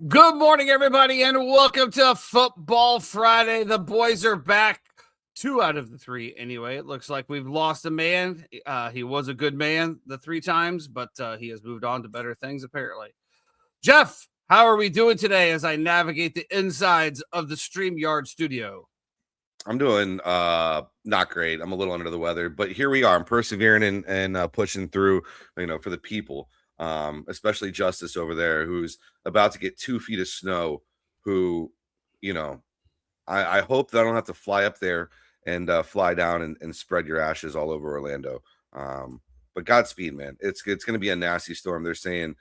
Good morning, everybody, and welcome to Football Friday. The boys are back. 2 out of the 3, anyway. It looks like we've lost a man. He was a good man the 3 times, but he has moved on to better things, apparently. Jeff, how are we doing today as I navigate the insides of the StreamYard studio? I'm doing not great. I'm a little under the weather, but here we are. I'm persevering and pushing through, for the people. Especially Justice over there, who's about to get 2 feet of snow, who, I hope that I don't have to fly up there and fly down and spread your ashes all over Orlando. But Godspeed, man. It's going to be a nasty storm. They're saying,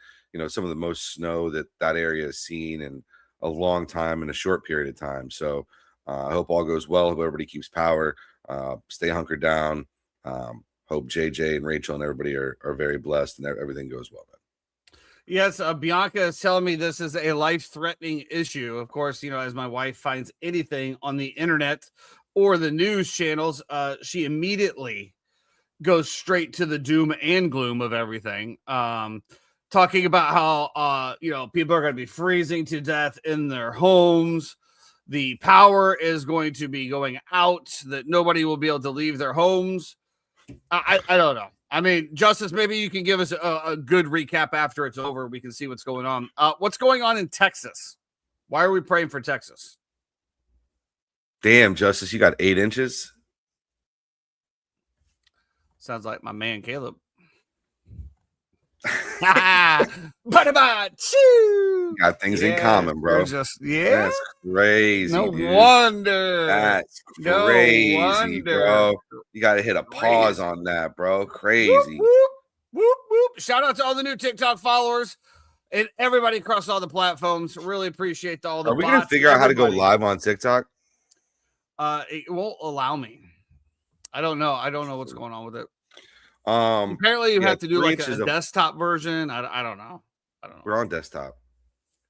some of the most snow that area has seen in a long time, in a short period of time. So I hope all goes well. Hope everybody keeps power. Stay hunkered down. Hope JJ and Rachel and everybody are very blessed and everything goes well, man. Yes, Bianca is telling me this is a life-threatening issue. Of course, as my wife finds anything on the internet or the news channels, she immediately goes straight to the doom and gloom of everything. Talking about how, people are going to be freezing to death in their homes. The power is going to be going out, that nobody will be able to leave their homes. I don't know. I mean, Justice, maybe you can give us a good recap after it's over. We can see what's going on. What's going on in Texas? Why are we praying for Texas? Damn, Justice, you got 8 inches? Sounds like my man, Caleb. Choo! Got things in common, bro. That's crazy. No wonder. That's crazy, bro. You got to hit a pause on that, bro. Crazy. Whoop, whoop, whoop, whoop. Shout out to all the new TikTok followers and everybody across all the platforms. Really appreciate all the bots. Are we going to figure out how to go live on TikTok? It won't allow me. I don't know. I don't know what's going on with it. Apparently you have to do like a desktop version. I don't know. We're on desktop.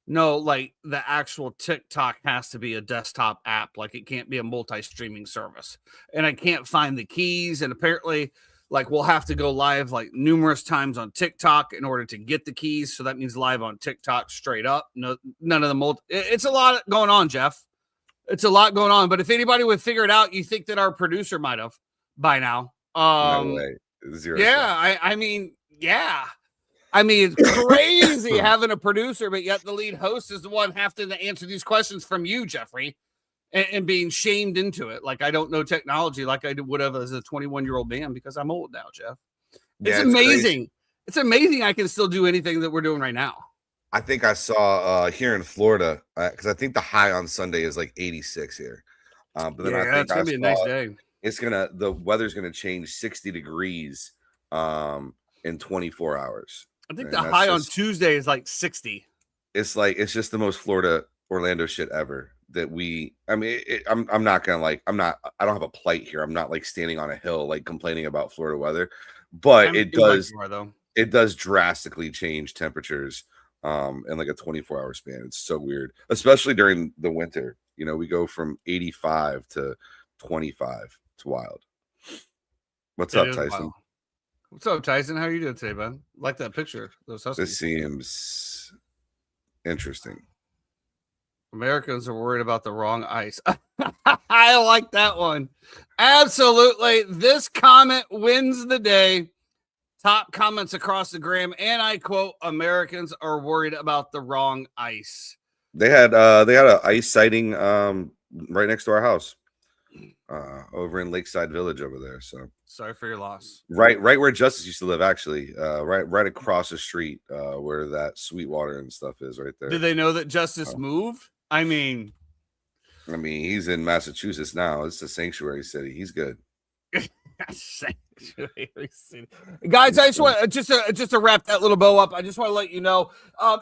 No, like the actual TikTok has to be a desktop app. Like it can't be a multi-streaming service. And I can't find the keys. And apparently, like we'll have to go live like numerous times on TikTok in order to get the keys. So that means live on TikTok straight up. No, none of the it's a lot going on, Jeff. It's a lot going on. But if anybody would figure it out, you think that our producer might have by now. No way. 0. Yeah, I mean, yeah. I mean, it's crazy having a producer, but yet the lead host is the one having to answer these questions from you, Jeffrey, and being shamed into it. Like I don't know technology like I would have as a 21-year-old man because I'm old now, Jeff. It's amazing. Crazy. It's amazing I can still do anything that we're doing right now. I think I saw here in Florida, because I think the high on Sunday is like 86 here. But then I think it's going to be a nice day. The weather's going to change 60 degrees. in 24 hours. I think And the high on Tuesday is like 60. It's just the most Florida Orlando shit ever. That I'm not gonna I don't have a plight here. I'm not like standing on a hill like complaining about Florida weather, but it does drastically change temperatures in like a 24-hour span. It's so weird, especially during the winter. We go from 85 to 25. It's wild. What's up, Tyson? Wild. What's up, Tyson? How are you doing today, bud? Like that picture. Those Huskies. This seems interesting. Americans are worried about the wrong ice. I like that one. Absolutely. This comment wins the day. Top comments across the gram. And I quote, Americans are worried about the wrong ice. They had an ice sighting right next to our house. Over in Lakeside Village over there. So sorry for your loss. Right where Justice used to live, actually. Right across the street, where that Sweetwater and stuff is right there. Did they know that Justice moved? I mean, he's in Massachusetts now. It's a sanctuary city. He's good. Sanctuary city. Guys, I just want just to wrap that little bow up. I just want to let you know,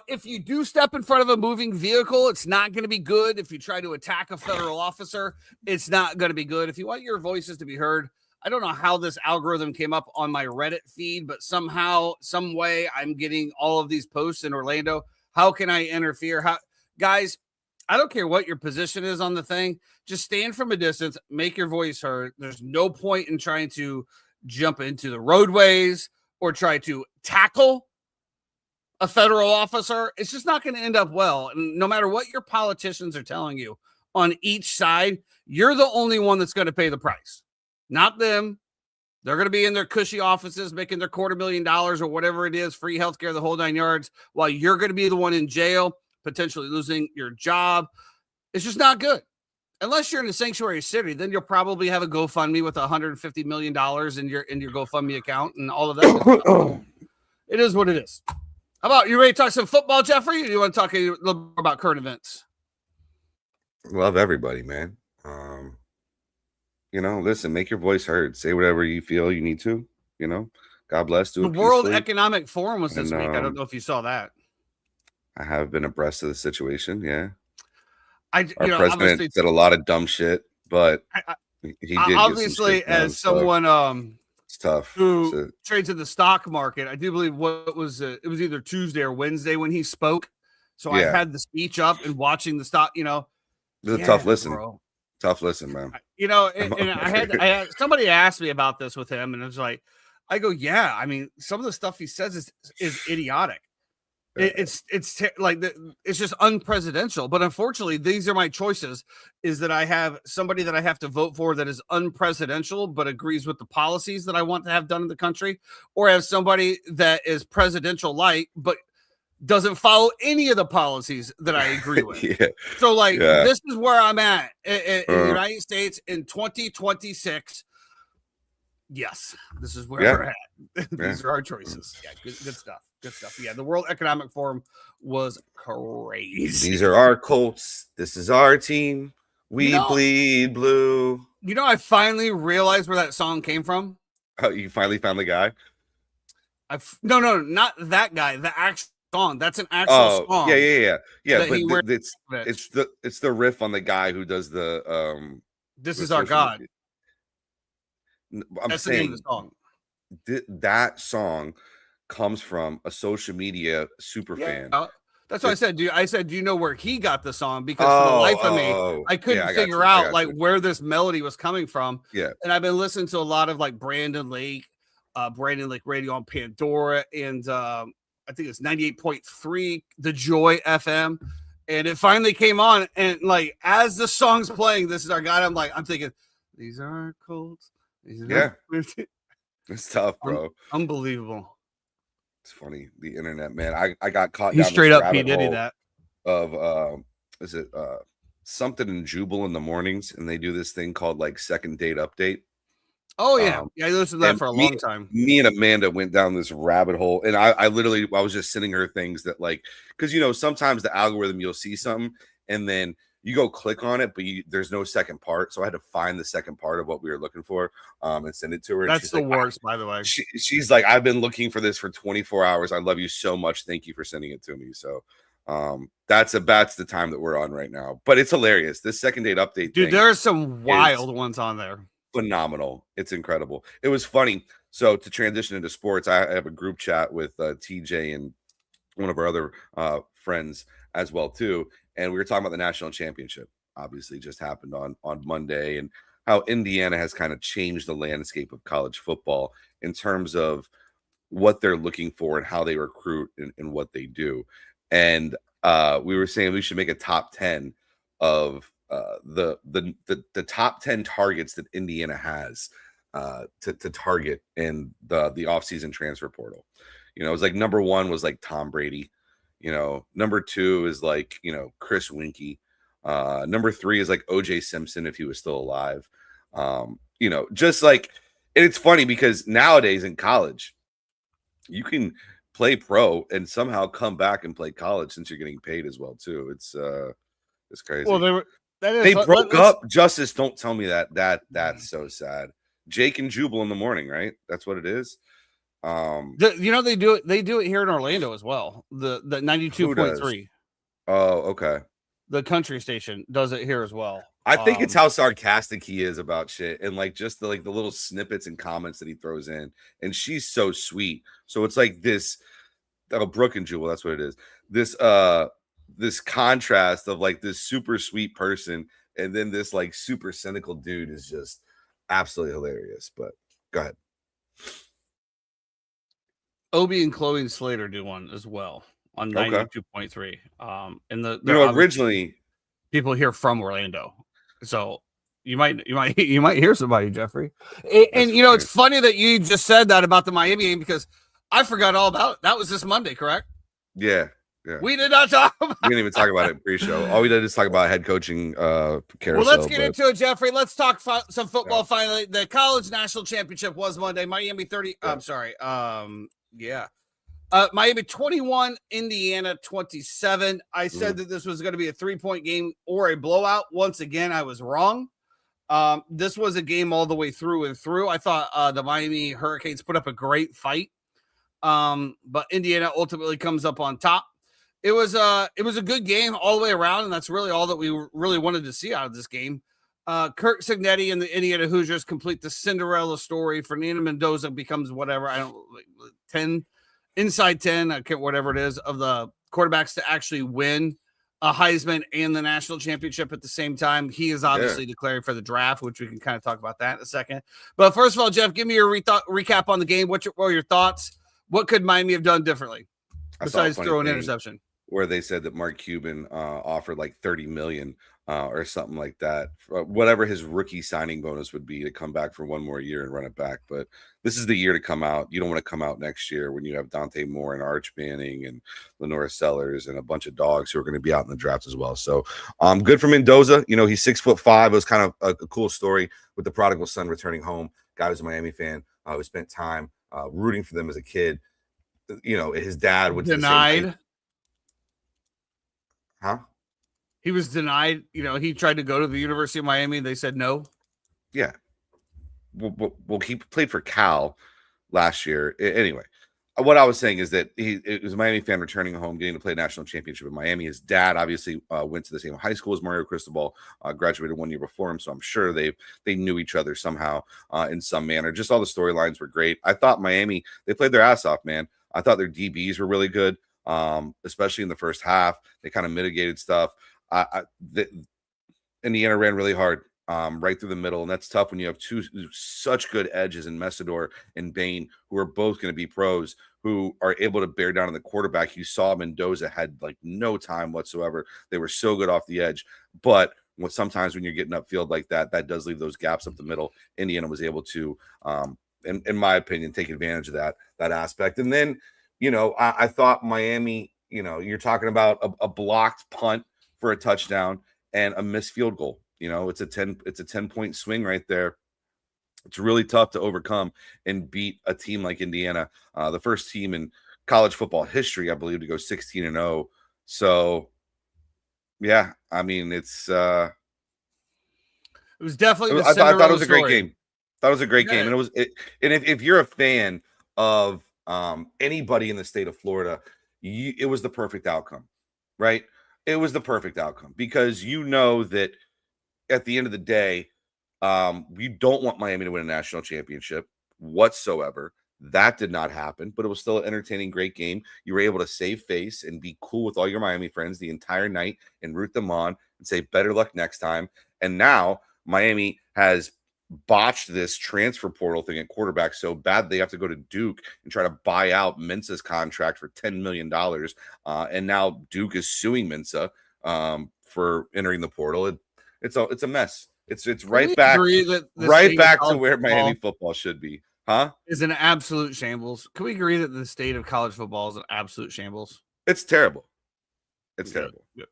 if you do step in front of a moving vehicle, it's not going to be good. If you try to attack a federal officer, it's not going to be good. If you want your voices to be heard, I don't know how this algorithm came up on my Reddit feed, but somehow, some way, I'm getting all of these posts in Orlando. How can I interfere? Guys, I don't care what your position is on the thing. Just stand from a distance, make your voice heard. There's no point in trying to jump into the roadways or try to tackle a federal officer. It's just not going to end up well. And no matter what your politicians are telling you on each side, you're the only one that's going to pay the price, not them. They're going to be in their cushy offices making their $250,000 or whatever it is, free healthcare, the whole 9 yards, while you're going to be the one in jail, potentially losing your job. It's just not good. Unless you're in a sanctuary city, then you'll probably have a GoFundMe with $150 million in your GoFundMe account and all of that. It is what it is. How about you ready to talk some football, Jeffrey? Or do you want to talk a little more about current events? Love everybody, man. Listen, make your voice heard. Say whatever you feel you need to. God bless. The World Economic Forum was this week. I don't know if you saw that. I have been abreast of the situation. Yeah. Our president said a lot of dumb shit, but he did obviously, as someone it's tough who trades in the stock market. I do believe it was either Tuesday or Wednesday when he spoke. So I had the speech up and watching the stock. It was a tough listen, bro. Tough listen, man. And I had somebody asked me about this with him, and it was like, I go, yeah. I mean, some of the stuff he says is idiotic. It's just unpresidential. But unfortunately, these are my choices. Is that I have somebody that I have to vote for that is unpresidential but agrees with the policies that I want to have done in the country, or I have somebody that is presidential like but doesn't follow any of the policies that I agree with. So this is where I'm at in the United States in 2026. Yes, this is where we're at. These are our choices. Yeah, good stuff. Good stuff. Yeah, the World Economic Forum was crazy. These are our Colts. This is our team. We bleed blue. I finally realized where that song came from. Oh, you finally found the guy? No, not that guy. The actual song. That's an actual song. Yeah. But it's the riff on the guy who does the This is our God. That's the name of the song. That song comes from a social media super fan. That's what I said. Do you know where he got the song? Because for the life of me, I couldn't figure out where this melody was coming from. Yeah. And I've been listening to a lot of Brandon Lake Radio on Pandora, and I think it's 98.3 The Joy FM. And it finally came on, and as the song's playing, This Is Our God, I'm thinking, these are our Colts. It's tough, bro. Unbelievable. It's funny, the internet, man. I got caught. He straight up P Diddy that of is it something in Jubal in the mornings, and they do this thing called second date update. Oh yeah, I listened to that for a long time. Me and Amanda went down this rabbit hole, and I was just sending her things that because sometimes the algorithm, you'll see something, and then you go click on it, but there's no second part. So I had to find the second part of what we were looking for and send it to her. And That's she's the like, worst, by the way. she's like, I've been looking for this for 24 hours. I love you so much. Thank you for sending it to me. So that's the time that we're on right now. But it's hilarious. This second date update, dude, there are some wild ones on there. Phenomenal. It's incredible. It was funny. So to transition into sports, I have a group chat with TJ and one of our other friends as well too, and we were talking about the national championship. Obviously, just happened on Monday, and how Indiana has kind of changed the landscape of college football in terms of what they're looking for and how they recruit and what they do. And we were saying we should make a top 10 of the top 10 targets that Indiana has to target in the offseason transfer portal. You know, it was like number 1 was like Tom Brady. You know, number 2 is like, you know, Chris Winkie. Number 3 is like OJ Simpson if he was still alive. You know, just like, and it's funny because nowadays in college, you can play pro and somehow come back and play college since you're getting paid as well too. It's crazy. Well, they broke up. Justice, don't tell me that's so sad. Jake and Jubal in the morning, right? That's what it is. You know, they do it here in Orlando as well. The 92.3. Oh, okay. The country station does it here as well. I think it's how sarcastic he is about shit, and like just the little snippets and comments that he throws in. And she's so sweet. So it's like this Brooke and Jewel, that's what it is. This contrast of like this super sweet person and then this like super cynical dude is just absolutely hilarious. But go ahead. Obi and Chloe Slater do one as well on 92.3. And originally people here from Orlando, so you might hear somebody, Jeffrey. And you know, it's funny that you just said that about the Miami game because I forgot all about it. That was this Monday, correct? Yeah. We did not talk about we didn't even talk about it pre-show. All we did is talk about head coaching carousel. Well, let's get into it, Jeffrey. Let's talk some football. Yeah. Finally, the college national championship was Monday. Miami 30. Yeah. I'm sorry. Miami 21, Indiana 27. I said that this was going to be a 3-point game or a blowout. Once again, I was wrong. This was a game all the way through and through. I thought the Miami Hurricanes put up a great fight. But Indiana ultimately comes up on top. It was a good game all the way around, and that's really all that we really wanted to see out of this game. Kirk Cignetti and the Indiana Hoosiers complete the Cinderella story. Fernando Mendoza becomes whatever, I don't 10 inside 10, I can't whatever it is, of the quarterbacks to actually win a Heisman and the national championship at the same time. He is obviously declaring for the draft, which we can kind of talk about that in a second. But first of all, Jeff, give me your recap on the game. What were your thoughts? What could Miami have done differently besides throw an interception? Where they said that Mark Cuban offered like $30 million or something like that, whatever his rookie signing bonus would be, to come back for one more year and run it back. But this is the year to come out. You don't want to come out next year when you have Dante Moore and Arch Manning and Lenora Sellers and a bunch of dogs who are going to be out in the draft as well. So good for Mendoza. You know, he's 6'5". It was kind of a cool story with the prodigal son returning home. Guy who's a Miami fan who spent time rooting for them as a kid. You know, his dad was denied. Huh? He was denied. You know, he tried to go to the University of Miami. They said no. Yeah. Well, he played for Cal last year. Anyway, what I was saying is that it was a Miami fan returning home, getting to play a national championship in Miami. His dad obviously went to the same high school as Mario Cristobal, graduated 1 year before him. So I'm sure they knew each other somehow in some manner. Just all the storylines were great. I thought Miami, they played their ass off, man. I thought their DBs were really good. Especially in the first half, they kind of mitigated stuff. Indiana ran really hard, right through the middle, and that's tough when you have two such good edges in Messidor and Bain, who are both going to be pros, who are able to bear down on the quarterback. You saw Mendoza had like no time whatsoever. They were so good off the edge, but sometimes when you're getting upfield like that, that does leave those gaps up the middle. Indiana was able to, in my opinion, take advantage of that aspect, and then. You know, I thought Miami, you know, you're talking about a blocked punt for a touchdown and a missed field goal. You know, it's a 10-point swing right there. It's really tough to overcome and beat a team like Indiana, the first team in college football history, I believe, to go 16-0. So Yeah, I mean, it's It was definitely the I thought it Cinderella was a great story. game. Thought it was a great Yeah, game, and and if you're a fan of anybody in the state of Florida, it was the perfect outcome, right? It was the perfect outcome because you know that at the end of the day, you don't want Miami to win a national championship whatsoever. That did not happen, but it was still an entertaining, great game. You were able to save face and be cool with all your Miami friends the entire night and root them on and say better luck next time. And now Miami has botched this transfer portal thing at quarterback so bad they have to go to Duke and try to buy out Mensa's contract for $10 million. And now Duke is suing Mensa for entering the portal. It's a mess. It's can right we back agree that the right state of back to college where Miami football football should be. Huh? is an absolute shambles? Can we agree that the state of college football is an absolute shambles? It's terrible. It's Good, terrible. good.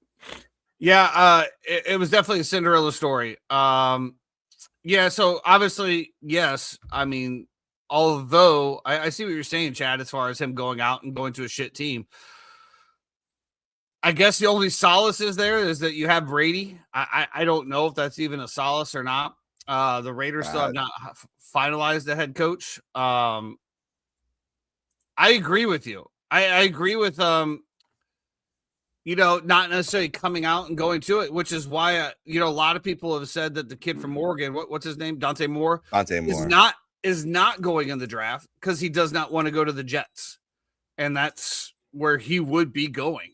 Yeah, it was definitely a Cinderella story. Yeah, so obviously, yes. I mean, although I see what you're saying, Chad, as far as him going out and going to a shit team. I guess the only solace is that you have Brady. I don't know if that's even a solace or not. The Raiders still have not finalized the head coach. I agree with you. I agree with not necessarily coming out and going to it, which is why a lot of people have said that the kid from Oregon, what's his name, Dante Moore, is not going in the draft because he does not want to go to the Jets, and that's where he would be going.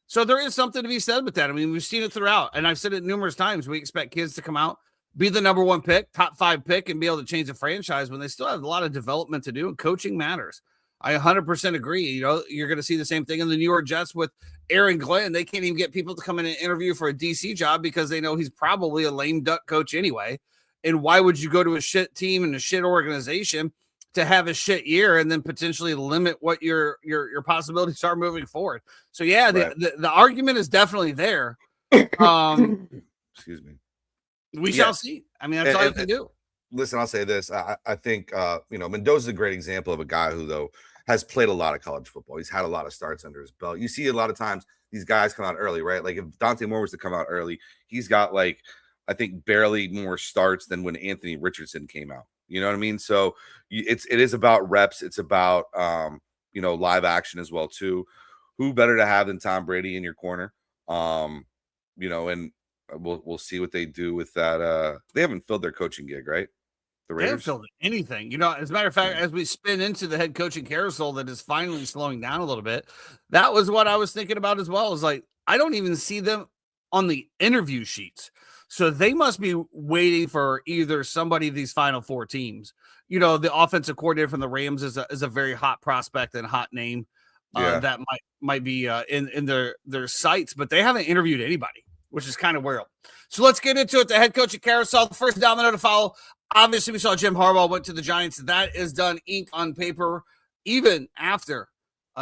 So there is something to be said with that. I mean, we've seen it throughout, and I've said it numerous times. We expect kids to come out, be the number one pick, top 5 pick, and be able to change the franchise when they still have a lot of development to do, and coaching matters. I 100% agree. You're going to see the same thing in the New York Jets with Aaron Glenn. They can't even get people to come in and interview for a DC job because they know he's probably a lame duck coach anyway. And why would you go to a shit team and a shit organization to have a shit year and then potentially limit what your possibilities are moving forward? So yeah, Right. the argument is definitely there. Excuse me. We shall see. I mean, that's all you can do. Listen, I'll say this. I think Mendoza's a great example of a guy who, though, has played a lot of college football. He's had a lot of starts under his belt. You see a lot of times these guys come out early, right? Like if Dante Moore was to come out early, he's got like, I think, barely more starts than when Anthony Richardson came out. You know what I mean? So it is about reps. It's about live action as well too. Who better to have than Tom Brady in your corner? And we'll see what they do with that. They haven't filled their coaching gig, right? The Raiders? They haven't filled anything. As a matter of fact, as we spin into the head coaching carousel that is finally slowing down a little bit, that was what I was thinking about as well. Is like, I don't even see them on the interview sheets. So they must be waiting for either somebody of these final 4 teams. The offensive coordinator from the Rams is a very hot prospect and hot name that might be in their sights, but they haven't interviewed anybody, which is kind of weird. So let's get into it. The head coaching carousel, the first domino to follow. Obviously, we saw Jim Harbaugh went to the Giants. That is done, ink on paper, even after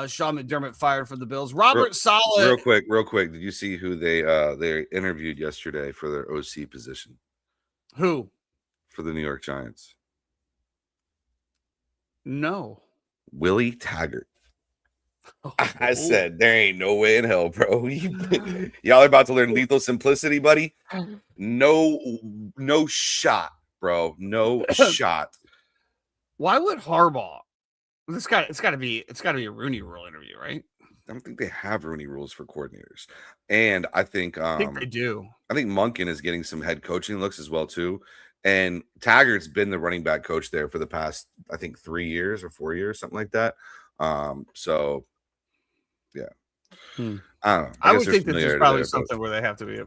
Sean McDermott fired from the Bills. Robert Saleh. Real quick. Did you see who they interviewed yesterday for their OC position? Who? For the New York Giants. No. Willie Taggart. I said, there ain't no way in hell, bro. Y'all are about to learn lethal simplicity, buddy. No shot, bro. No shot. Why would Harbaugh? It's got to be a Rooney Rule interview, right? I don't think they have Rooney rules for coordinators, and I think they do. I think Monken is getting some head coaching looks as well too, and Taggart's been the running back coach there for the past, I think, 3 years or 4 years, something like that. So yeah, I don't know. I would think that there's probably something where they have to be.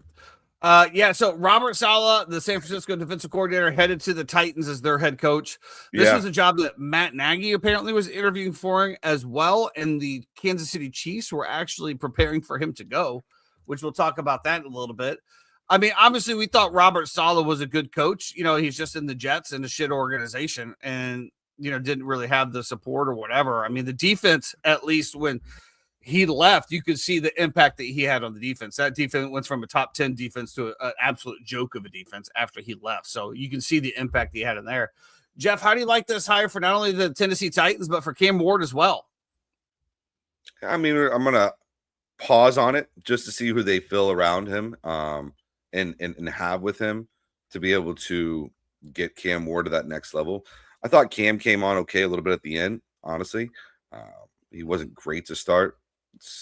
So Robert Saleh, the San Francisco defensive coordinator, headed to the Titans as their head coach. This was a job that Matt Nagy apparently was interviewing for as well, and the Kansas City Chiefs were actually preparing for him to go, which we'll talk about that in a little bit. I mean, obviously, we thought Robert Saleh was a good coach. He's just in the Jets in a shit organization and, didn't really have the support or whatever. I mean, the defense, at least when he left, you could see the impact that he had on the defense. That defense went from a top 10 defense to an absolute joke of a defense after he left. So you can see the impact he had in there. Jeff, how do you like this hire for not only the Tennessee Titans, but for Cam Ward as well? I mean, I'm going to pause on it just to see who they fill around him, and have with him to be able to get Cam Ward to that next level. I thought Cam came on okay a little bit at the end, honestly. He wasn't great to start.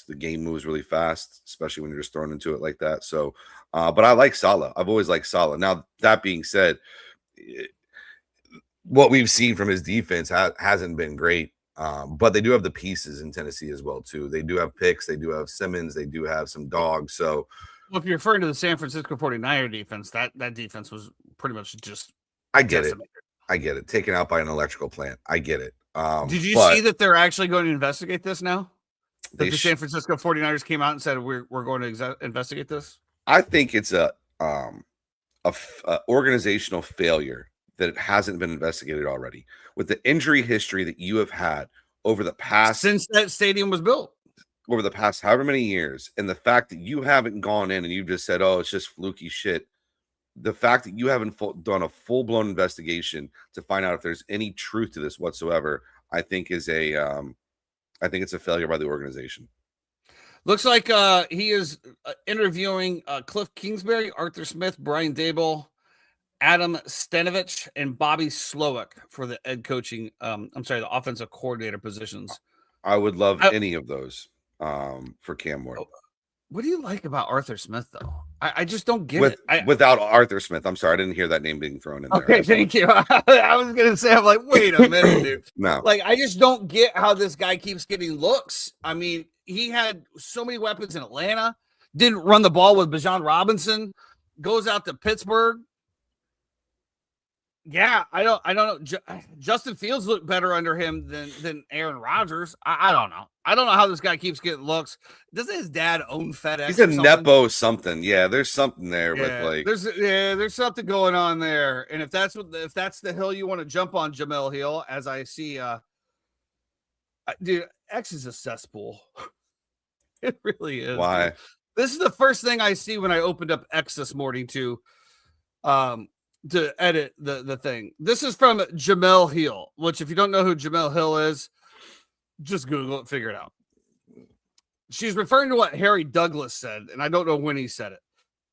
The game moves really fast, especially when you're just thrown into it like that. So, but I like Salah. I've always liked Salah. Now, that being said, what we've seen from his defense hasn't been great. But they do have the pieces in Tennessee as well, too. They do have picks. They do have Simmons. They do have some dogs. So, well, if you're referring to the San Francisco 49er defense, that defense was pretty much just I get decimated. I get it. Taken out by an electrical plant. I get it. Did you see that they're actually going to investigate this now? That the San Francisco 49ers came out and said we're going to investigate this? I think it's a organizational failure that it hasn't been investigated already. With the injury history that you have had over the past, since that stadium was built, over the past however many years, and the fact that you haven't gone in and you've just said, oh, it's just fluky shit. The fact that you haven't done a full-blown investigation to find out if there's any truth to this whatsoever, I think is I think it's a failure by the organization. Looks like he is interviewing Cliff Kingsbury, Arthur Smith, Brian Dable, Adam Stanovich, and Bobby Slowick for the the offensive coordinator positions. I would love any of those for Cam Ward. What do you like about Arthur Smith, though? I just don't get it. Without Arthur Smith, I'm sorry, I didn't hear that name being thrown in there. Okay, thank you. I was going to say, I'm like, wait a minute, dude. No. Like, I just don't get how this guy keeps getting looks. I mean, he had so many weapons in Atlanta, didn't run the ball with Bijan Robinson, goes out to Pittsburgh. Yeah, I don't know. Justin Fields looked better under him than Aaron Rodgers. I don't know. I don't know how this guy keeps getting looks. Doesn't his dad own FedEx? He's a Nepo something. Yeah, there's something there with like. There's something going on there. And if that's the hill you want to jump on, Jamel Hill, as I see, dude, X is a cesspool. It really is. Why? Dude. This is the first thing I see when I opened up X this morning to edit the thing. This is from Jamel Hill, which if you don't know who Jamel Hill is, just Google it, figure it out. She's referring to what Harry Douglas said, and I don't know when he said it,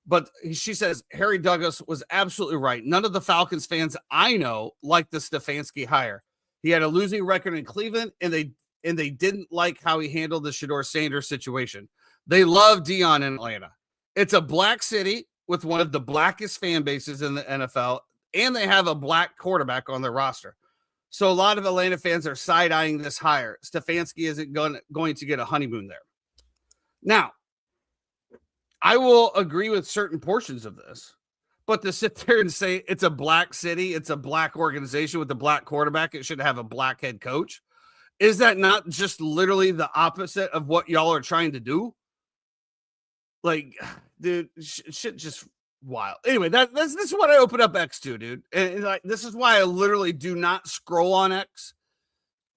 but she says Harry Douglas was absolutely right. None of the Falcons fans I know like the Stefanski hire. He had a losing record in Cleveland, and they didn't like how he handled the Shedeur Sanders situation. They love Dion in Atlanta. It's a black city with one of the blackest fan bases in the NFL, and they have a black quarterback on their roster. So a lot of Atlanta fans are side-eyeing this hire. Stefanski isn't going to get a honeymoon there. Now, I will agree with certain portions of this, but to sit there and say it's a black city, it's a black organization with a black quarterback, it should have a black head coach. Is that not just literally the opposite of what y'all are trying to do? Like, dude, shit just wild. Anyway, this is what I open up X to, dude. And like, this is why I literally do not scroll on X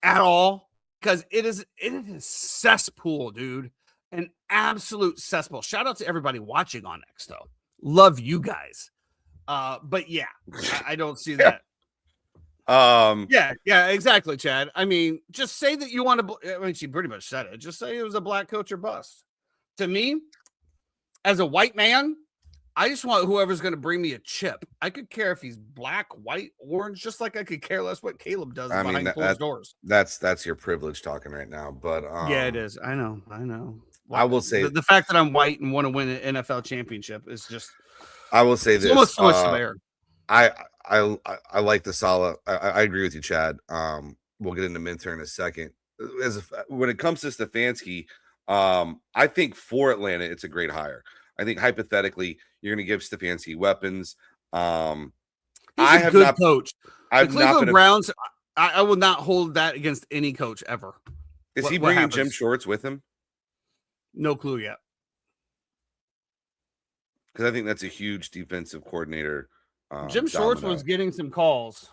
at all, because it is a cesspool, dude. An absolute cesspool. Shout out to everybody watching on X, though. Love you guys. But yeah, I don't see that. Yeah, exactly, Chad. I mean, just say that you want to. I mean, she pretty much said it. Just say it was a black coach or bust. To me, as a white man, I just want whoever's going to bring me a chip. I could care if he's black, white, orange, just like I could care less what Caleb does behind closed doors. That's your privilege talking right now. But yeah, it is. I know. I will say the fact that I'm white and want to win an NFL championship is just. I will say this. Almost switched there. I like the Salah. I agree with you, Chad. We'll get into Minter in a second. When it comes to Stefanski, I think for Atlanta, it's a great hire. I think hypothetically, you're going to give Stefanski weapons. He's a good coach. The Cleveland Browns, I will not hold that against any coach ever. Is he bringing Jim Schwartz with him? No clue yet. Because I think that's a huge defensive coordinator. Jim Schwartz was getting some calls.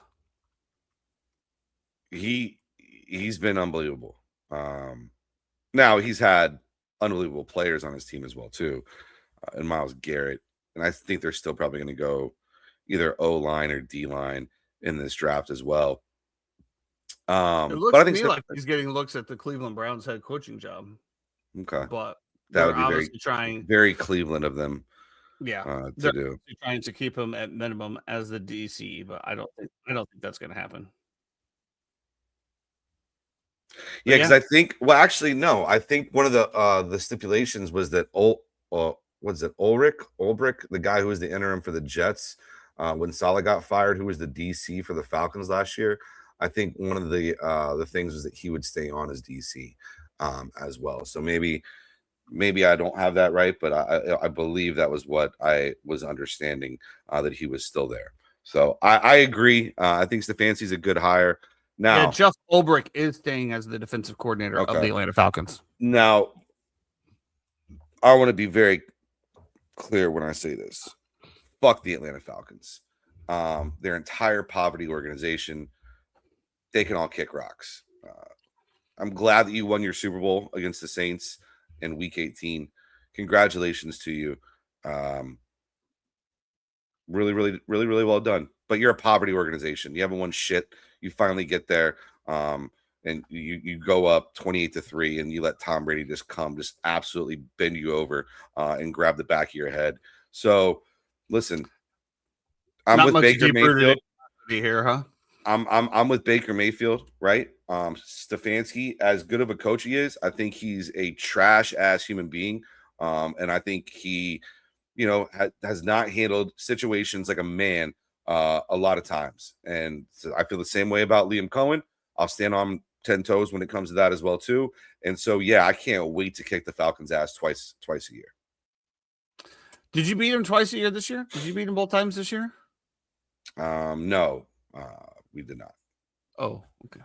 He's been unbelievable. Now he's had unbelievable players on his team as well too, and Myles Garrett. And I think they're still probably going to go either O-line or D-line in this draft as well. It looks to me like he's getting looks at the Cleveland Browns head coaching job. Okay, but That They're would be obviously trying. very Cleveland of them. Yeah, To they're do. trying to keep him at minimum as the DC, but I don't think that's going to happen. Yeah, because I think. Well, actually, no. I think one of the stipulations was that what's it, Ulbrich, the guy who was the interim for the Jets when Salah got fired, who was the DC for the Falcons last year. I think one of the things was that he would stay on as DC as well. So maybe I don't have that right, but I believe that was what I was understanding that he was still there. So I agree. I think Stefanski's a good hire. Now, yeah, Jeff Ulbrich is staying as the defensive coordinator of the Atlanta Falcons. Now, I want to be very clear when I say this. Fuck the Atlanta Falcons. Their entire poverty organization, they can all kick rocks. I'm glad that you won your Super Bowl against the Saints in Week 18. Congratulations to you. Really, really, really, really well done. But you're a poverty organization. You haven't won shit. You finally get there, and you go up 28-3, and you let Tom Brady just absolutely bend you over and grab the back of your head. So, listen, I'm Not with much Baker Mayfield here, huh? I'm with Baker Mayfield, right? Stefanski, as good of a coach he is, I think he's a trash ass human being, and I think he, has not handled situations like a man a lot of times. And so I feel the same way about Liam Cohen. I'll stand on 10 toes when it comes to that as well too. And so I can't wait to kick the Falcons' ass twice a year. Did you beat him twice a year this year? Did you beat him both times this year? No, we did not. Oh, okay.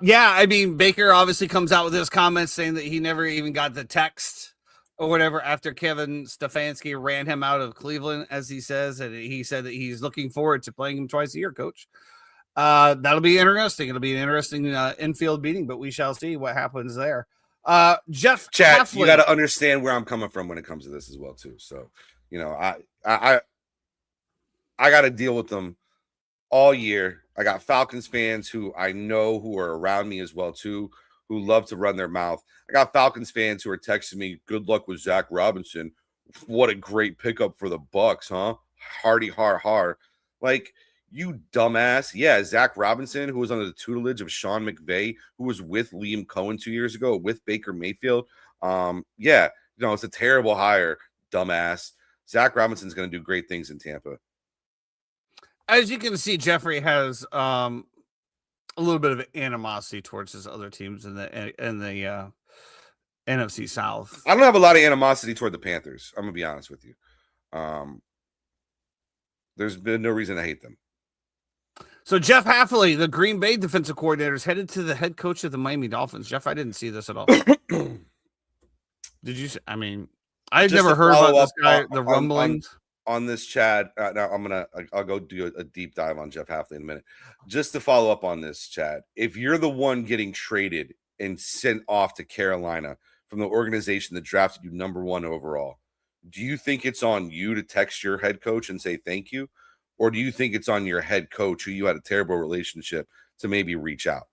Yeah, I mean, Baker obviously comes out with his comments saying that he never even got the text or whatever after Kevin Stefanski ran him out of Cleveland, as he says, and he said that he's looking forward to playing him twice a year, coach. That'll be interesting. It'll be an interesting infield meeting, but we shall see what happens there. Jeff Chat, Heflin, you got to understand where I'm coming from when it comes to this as well too. So, I got to deal with them all year. I got Falcons fans who I know who are around me as well too, who love to run their mouth. I got Falcons fans who are texting me, "Good luck with Zach Robinson. What a great pickup for the Bucks, huh? Hardy, har." Like, you dumbass. Yeah, Zach Robinson, who was under the tutelage of Sean McVay, who was with Liam Cohen 2 years ago, with Baker Mayfield. It's a terrible hire, dumbass. Zach Robinson's going to do great things in Tampa. As you can see, Jeffrey has a little bit of animosity towards his other teams in the NFC South. I don't have a lot of animosity toward the Panthers. I'm gonna be honest with you. There's been no reason to hate them. So Jeff Hafley, the Green Bay defensive coordinator, is headed to the head coach of the Miami Dolphins. Jeff, I didn't see this at all. Did you? I mean, I've never heard about this guy. The rumblings. On this chat, now I'll go do a deep dive on Jeff Hafley in a minute. Just to follow up on this, Chad, if you're the one getting traded and sent off to Carolina from the organization that drafted you number 1 overall, do you think it's on you to text your head coach and say thank you? Or do you think it's on your head coach, who you had a terrible relationship, to maybe reach out?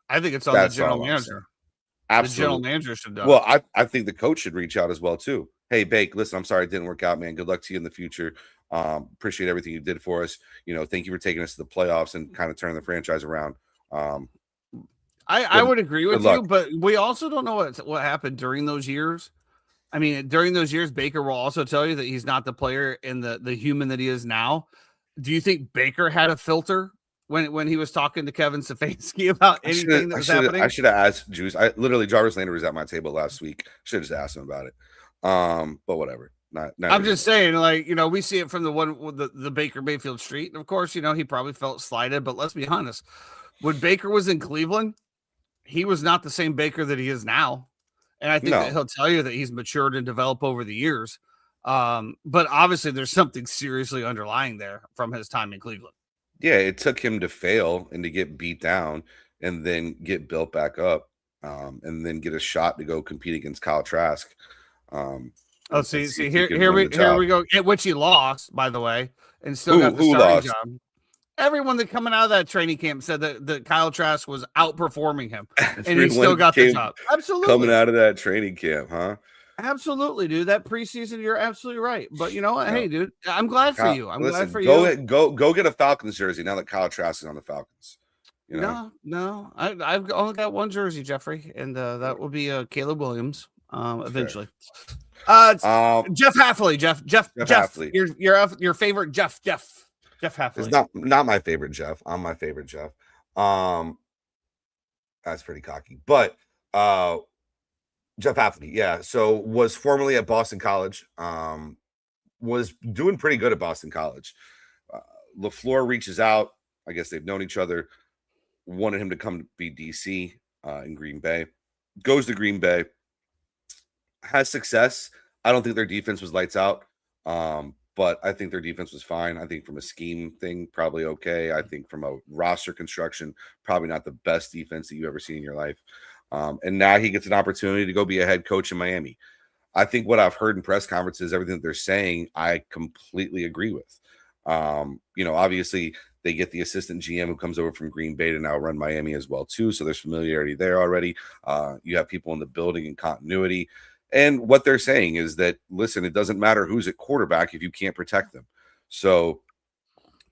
I think it's on the general manager. Absolutely. The general manager should do. Well, I think the coach should reach out as well too. Hey, Bake, listen, I'm sorry it didn't work out, man. Good luck to you in the future. Appreciate everything you did for us. Thank you for taking us to the playoffs and kind of turning the franchise around. I would agree with you, but we also don't know what happened during those years. I mean, during those years, Baker will also tell you that he's not the player and the human that he is now. Do you think Baker had a filter when he was talking to Kevin Stefanski about anything that was happening? I should have asked Juice. Jarvis Landry was at my table last week. Should have just asked him about it. But whatever. I'm just saying, we see it from the one with the Baker Mayfield Street. And of course, he probably felt slighted, but let's be honest. When Baker was in Cleveland, he was not the same Baker that he is now. And I think that he'll tell you that he's matured and developed over the years. But obviously there's something seriously underlying there from his time in Cleveland. Yeah, it took him to fail and to get beat down and then get built back up, and then get a shot to go compete against Kyle Trask. Here we go. Which he lost, by the way, and still got the starting job. Everyone that coming out of that training camp said that Kyle Trask was outperforming him, and he still Everyone got the came job. coming Absolutely. out of that training camp, huh? Absolutely, dude. That preseason, you're absolutely right. But you know what? No. Hey, dude, I'm glad for you. I'm glad Listen, for you. go get a Falcons jersey now that Kyle Trask is on the Falcons. You know, No. I've only got one jersey, Jeffrey, and that will be Caleb Williams. fair. Eventually. Um, Jeff Halfley. Jeff. Halfley Your favorite Jeff. Jeff is Halfley. not my favorite Jeff. I'm my favorite Jeff. That's pretty cocky, but Jeff Halfley, yeah. So was formerly at Boston College. Was doing pretty good at Boston College. LaFleur reaches out. I guess they've known each other. Wanted him to come to be DC in Green Bay. Goes to Green Bay. Has success. I don't think their defense was lights out, but I think their defense was fine. I think from a scheme thing, probably okay. I think from a roster construction, probably not the best defense that you ever seen in your life. And now he gets an opportunity to go be a head coach in Miami. I think what I've heard in press conferences, everything that they're saying, I completely agree with. Obviously they get the assistant GM who comes over from Green Bay to now run Miami as well too. So there's familiarity there already. You have people in the building and continuity. And what they're saying is that, listen, it doesn't matter who's at quarterback if you can't protect them. So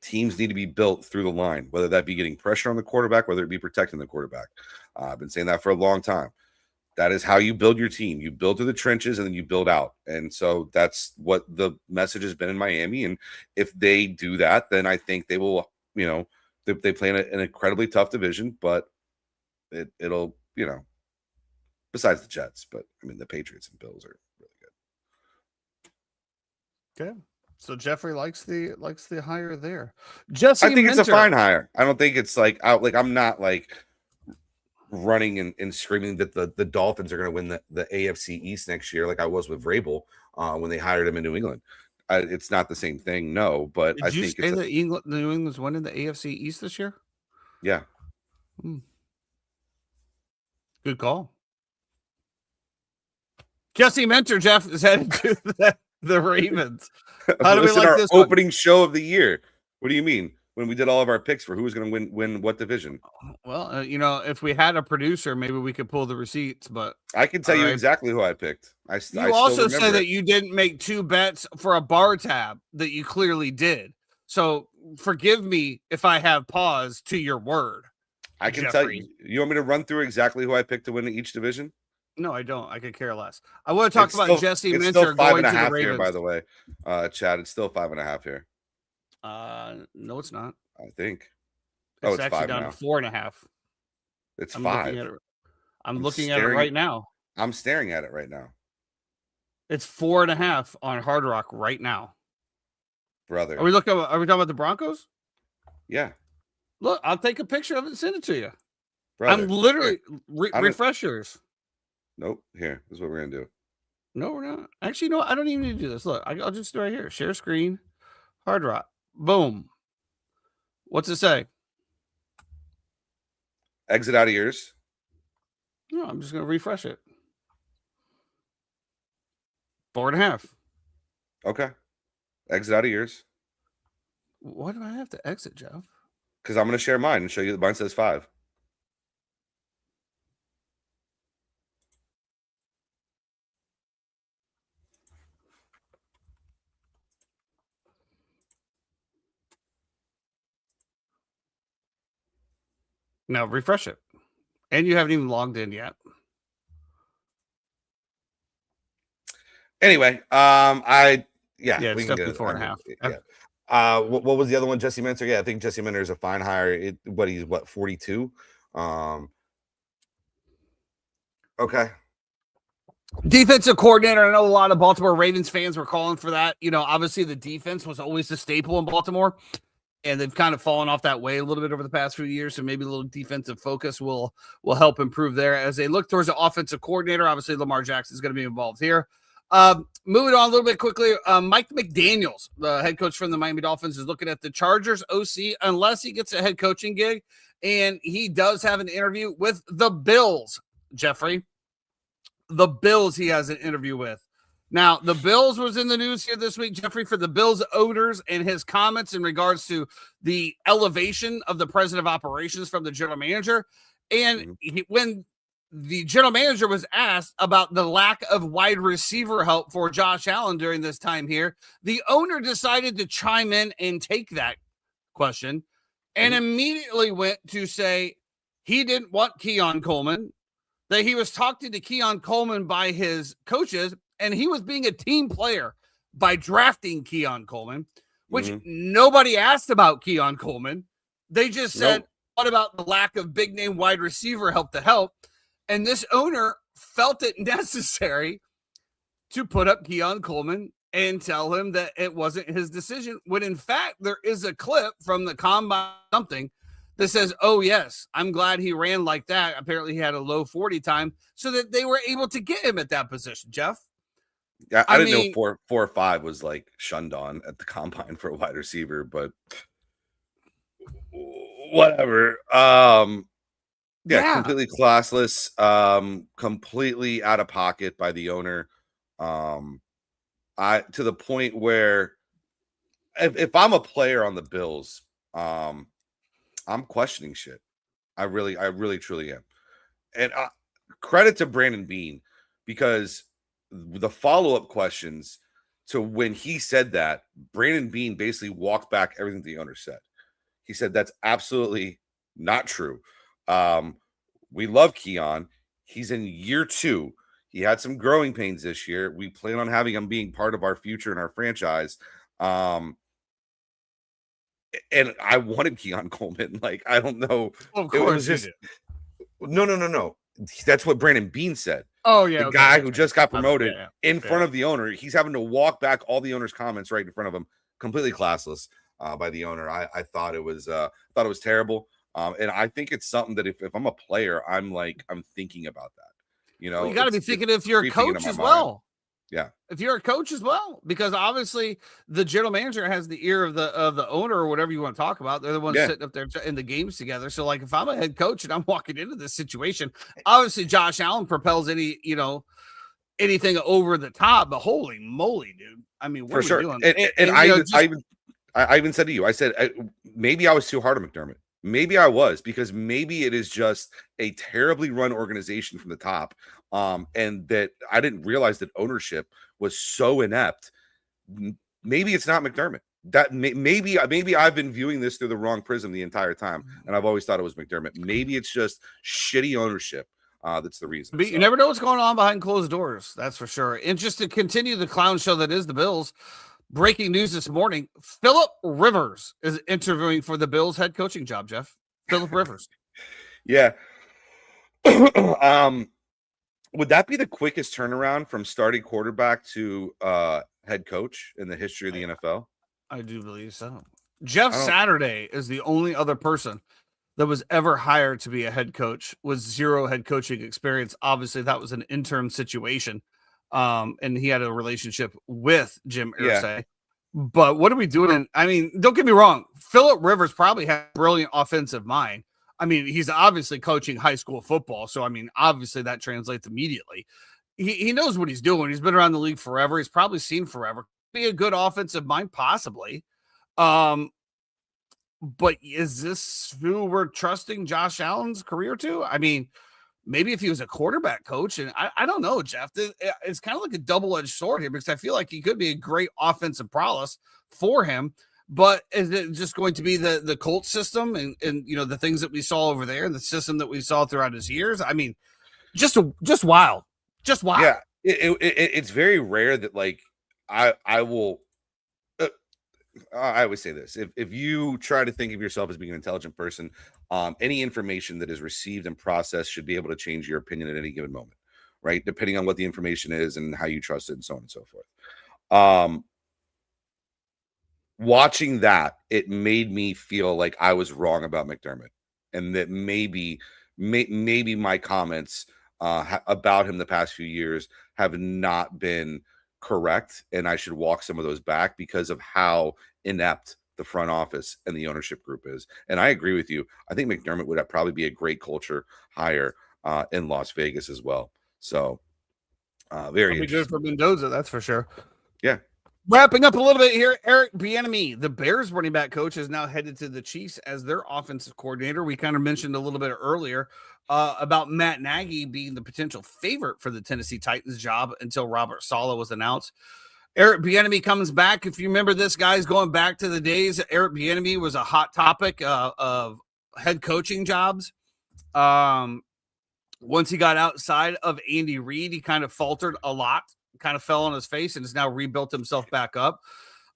teams need to be built through the line, whether that be getting pressure on the quarterback, whether it be protecting the quarterback. I've been saying that for a long time. That is how you build your team. You build through the trenches and then you build out. And so that's what the message has been in Miami. And if they do that, then I think they will, they play in an incredibly tough division, but it'll, besides the Jets, but I mean, the Patriots and Bills are really good. Okay. So Jeffrey likes the hire there. Jesse I think Minter. it's a fine hire. I don't think it's I'm not running and screaming that the Dolphins are going to win the AFC East next year, like I was with Vrabel when they hired him in New England. It's not the same thing, no. But Did you say that New England's winning the AFC East this year? Yeah. Good call. Jesse Minter, Jeff, is headed to the Ravens. How do we like this opening show of the year? What do you mean? When we did all of our picks for who was going to win what division? Well, if we had a producer, maybe we could pull the receipts. But I can tell you exactly who I picked. You also said that you didn't make two bets for a bar tab that you clearly did. So forgive me if I have pause to your word. I can tell you. You want me to run through exactly who I picked to win each division? No, I don't. I could care less. I want to talk about Jesse Minter going to the Ravens. Here, by the way, Chad, it's still 5.5 here. No, it's not. I think. It's actually down to 4.5. It's 5. I'm looking at it right now. I'm staring at it right now. It's 4.5 on Hard Rock right now. Brother. Are we talking about the Broncos? Yeah. Look, I'll take a picture of it and send it to you. Brother, I'm literally refresh yours. Nope. Here, this is what we're gonna do. No, we're not. Actually, no, I don't even need to do this. Look, I'll just do it right here. Share screen, Hard Rock. Boom. What's it say? Exit out of yours. No, I'm just gonna refresh it. 4.5. Okay. Exit out of yours. Why do I have to exit, Jeff? Because I'm gonna share mine and show you that mine says 5. Now refresh it. And you haven't even logged in yet. Anyway, it's definitely 4.5. Yeah. What was the other one? Jesse Minter. Yeah, I think Jesse Minter is a fine hire. He's 42. Okay. Defensive coordinator. I know a lot of Baltimore Ravens fans were calling for that. Obviously the defense was always the staple in Baltimore, and they've kind of fallen off that way a little bit over the past few years. So maybe a little defensive focus will help improve there as they look towards the offensive coordinator. Obviously, Lamar Jackson is going to be involved here. Moving on a little bit quickly, Mike McDaniels, the head coach from the Miami Dolphins, is looking at the Chargers OC unless he gets a head coaching gig, and he does have an interview with the Bills, Jeffrey. The Bills he has an interview with. Now, the Bills was in the news here this week, Jeffrey, for the Bills owners and his comments in regards to the elevation of the president of operations from the general manager. And when the general manager was asked about the lack of wide receiver help for Josh Allen during this time here, the owner decided to chime in and take that question and immediately went to say he didn't want Keon Coleman, that he was talking to Keon Coleman by his coaches, and he was being a team player by drafting Keon Coleman, which nobody asked about Keon Coleman. They just said, what about the lack of big name wide receiver help to help? And this owner felt it necessary to put up Keon Coleman and tell him that it wasn't his decision, when in fact there is a clip from the combine something that says, oh yes, I'm glad he ran like that. Apparently he had a low 40 time so that they were able to get him at that position, Jeff. Yeah, I didn't know 4 or 5 was like shunned on at the combine for a wide receiver, but whatever. Completely classless, completely out of pocket by the owner. I to the point where if I'm a player on the Bills, I'm questioning shit. I really truly am. And credit to Brandon Beane, because the follow-up questions to when he said that, Brandon Beane basically walked back everything the owner said. He said that's absolutely not true. We love Keon. He's in year 2. He had some growing pains this year. We plan on having him being part of our future and our franchise. And I wanted Keon Coleman. Like, I don't know. Of course, it was just no. That's what Brandon Beane said. Oh yeah, the guy who just got promoted in front of the owner. He's having to walk back all the owner's comments right in front of him. Completely classless by the owner. I thought it was terrible. And I think it's something that if I'm a player, I'm thinking about that. Well, you got to be thinking if you're a coach as well. Yeah, if you're a coach as well, because obviously the general manager has the ear of the owner or whatever you want to talk about. They're the ones sitting up there in the games together. So, like, if I'm a head coach and I'm walking into this situation, obviously Josh Allen propels anything over the top. But holy moly, dude! I mean, what for are we sure. doing? And I even said to you, I said maybe I was too hard on McDermott. Maybe I was, because maybe it is just a terribly run organization from the top. And that I didn't realize that ownership was so inept. Maybe it's not McDermott. That maybe I've been viewing this through the wrong prism the entire time, and I've always thought it was McDermott. Maybe it's just shitty ownership. That's the reason. But you never know what's going on behind closed doors. That's for sure. And just to continue the clown show that is the Bills, breaking news this morning: Philip Rivers is interviewing for the Bills head coaching job. Jeff, Philip Rivers. Yeah. Would that be the quickest turnaround from starting quarterback to head coach in the history of the NFL? I do believe so. Jeff Saturday is the only other person that was ever hired to be a head coach with 0 head coaching experience. Obviously, that was an interim situation. And he had a relationship with Jim Irsay. Yeah. But what are we doing? I mean, don't get me wrong. Philip Rivers probably had a brilliant offensive mind. I mean, he's obviously coaching high school football. So, I mean, obviously that translates immediately. He knows what he's doing. He's been around the league forever. He's probably seen forever. Be a good offensive mind, possibly. But is this who we're trusting Josh Allen's career to? I mean, maybe if he was a quarterback coach, and I don't know, Jeff. It's kind of like a double-edged sword here, because I feel like he could be a great offensive prowess for him. But is it just going to be the Colts system and the things that we saw over there, and the system that we saw throughout his years? I mean, just wild. Just wild. Yeah, it's very rare that, like, I will. I always say this: if you try to think of yourself as being an intelligent person, any information that is received and processed should be able to change your opinion at any given moment, right? Depending on what the information is and how you trust it, and so on and so forth. Watching that, it made me feel like I was wrong about McDermott, and that maybe my comments about him the past few years have not been correct, and I should walk some of those back because of how inept the front office and the ownership group is. And I agree with you. I think McDermott would probably be a great culture hire in Las Vegas as well. So Very That'll be good interesting. for Mendoza, that's for sure. Yeah. Wrapping up a little bit here, Eric Bieniemy, the Bears running back coach, is now headed to the Chiefs as their offensive coordinator. We kind of mentioned a little bit earlier about Matt Nagy being the potential favorite for the Tennessee Titans job until Robert Saleh was announced. Eric Bieniemy comes back. If you remember this, guys, going back to the days, Eric Bieniemy was a hot topic of head coaching jobs. Once he got outside of Andy Reid, he kind of faltered a lot, kind of fell on his face, and has now rebuilt himself back up.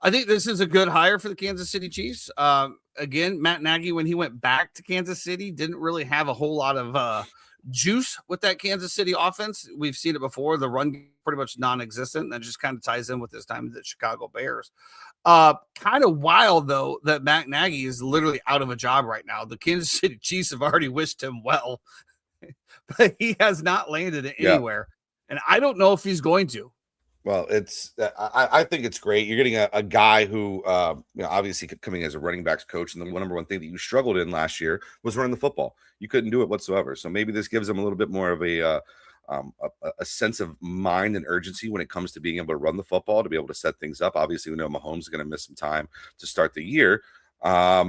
I think this is a good hire for the Kansas City Chiefs. Again, Matt Nagy, when he went back to Kansas City, didn't really have a whole lot of juice with that Kansas City offense. We've seen it before. The run pretty much non-existent. That just kind of ties in with his time with the Chicago Bears. Kind of wild, though, that Matt Nagy is literally out of a job right now. The Kansas City Chiefs have already wished him well, but he has not landed anywhere. And I don't know if he's going to. Well, I think it's great. You're getting a guy who, obviously coming as a running backs coach, and the number one thing that you struggled in last year was running the football. You couldn't do it whatsoever. So maybe this gives him a little bit more of a sense of mind and urgency when it comes to being able to run the football, to be able to set things up. Obviously, we know Mahomes is going to miss some time to start the year. But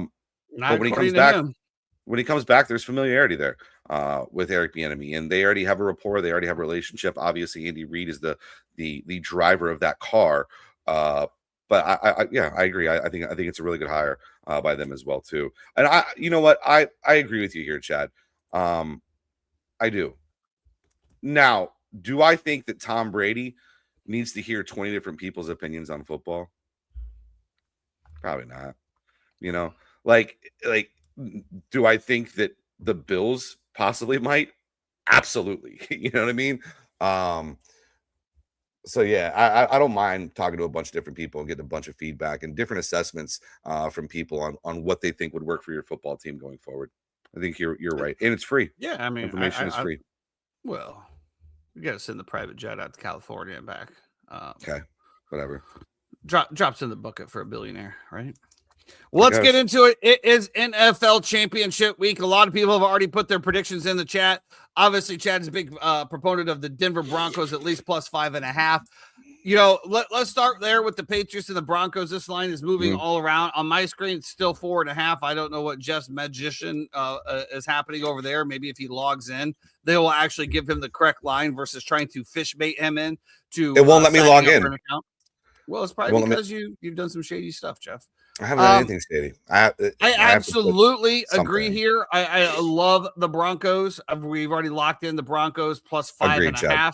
when he comes back, there's familiarity there with Eric Bieniemy, and they already have a rapport. They already have a relationship. Obviously, Andy Reid is the driver of that car. But I agree. I think it's a really good hire by them as well too. And you know what? I agree with you here, Chad. I do. Now, do I think that Tom Brady needs to hear 20 different people's opinions on football? Probably not. Like, do I think that the Bills possibly might? Absolutely. You know what I mean? So yeah, I don't mind talking to a bunch of different people and getting a bunch of feedback and different assessments from people on what they think would work for your football team going forward. I think you're right, and it's free. Yeah, I mean, information is free. Well, we got to send the private jet out to California and back. Okay, whatever. Drops in the bucket for a billionaire, right? Well, let's get into it. It is NFL Championship week. A lot of people have already put their predictions in the chat. Obviously, Chad is a big proponent of the Denver Broncos, at least plus 5.5. Let's start there with the Patriots and the Broncos. This line is moving all around. On my screen, it's still 4.5. I don't know what Jeff's magician is happening over there. Maybe if he logs in, they will actually give him the correct line versus trying to fish bait him in. It won't let me log in. Well, it's probably because you've done some shady stuff, Jeff. I haven't done anything shady. I absolutely agree here. I love the Broncos. We've already locked in the Broncos plus 5.5,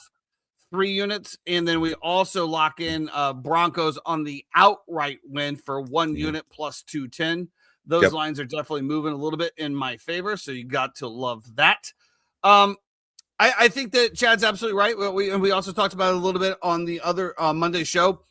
3 units. And then we also lock in Broncos on the outright win for 1 unit plus 210. Those lines are definitely moving a little bit in my favor. So you got to love that. I think that Chad's absolutely right. We also talked about it a little bit on the other Monday show.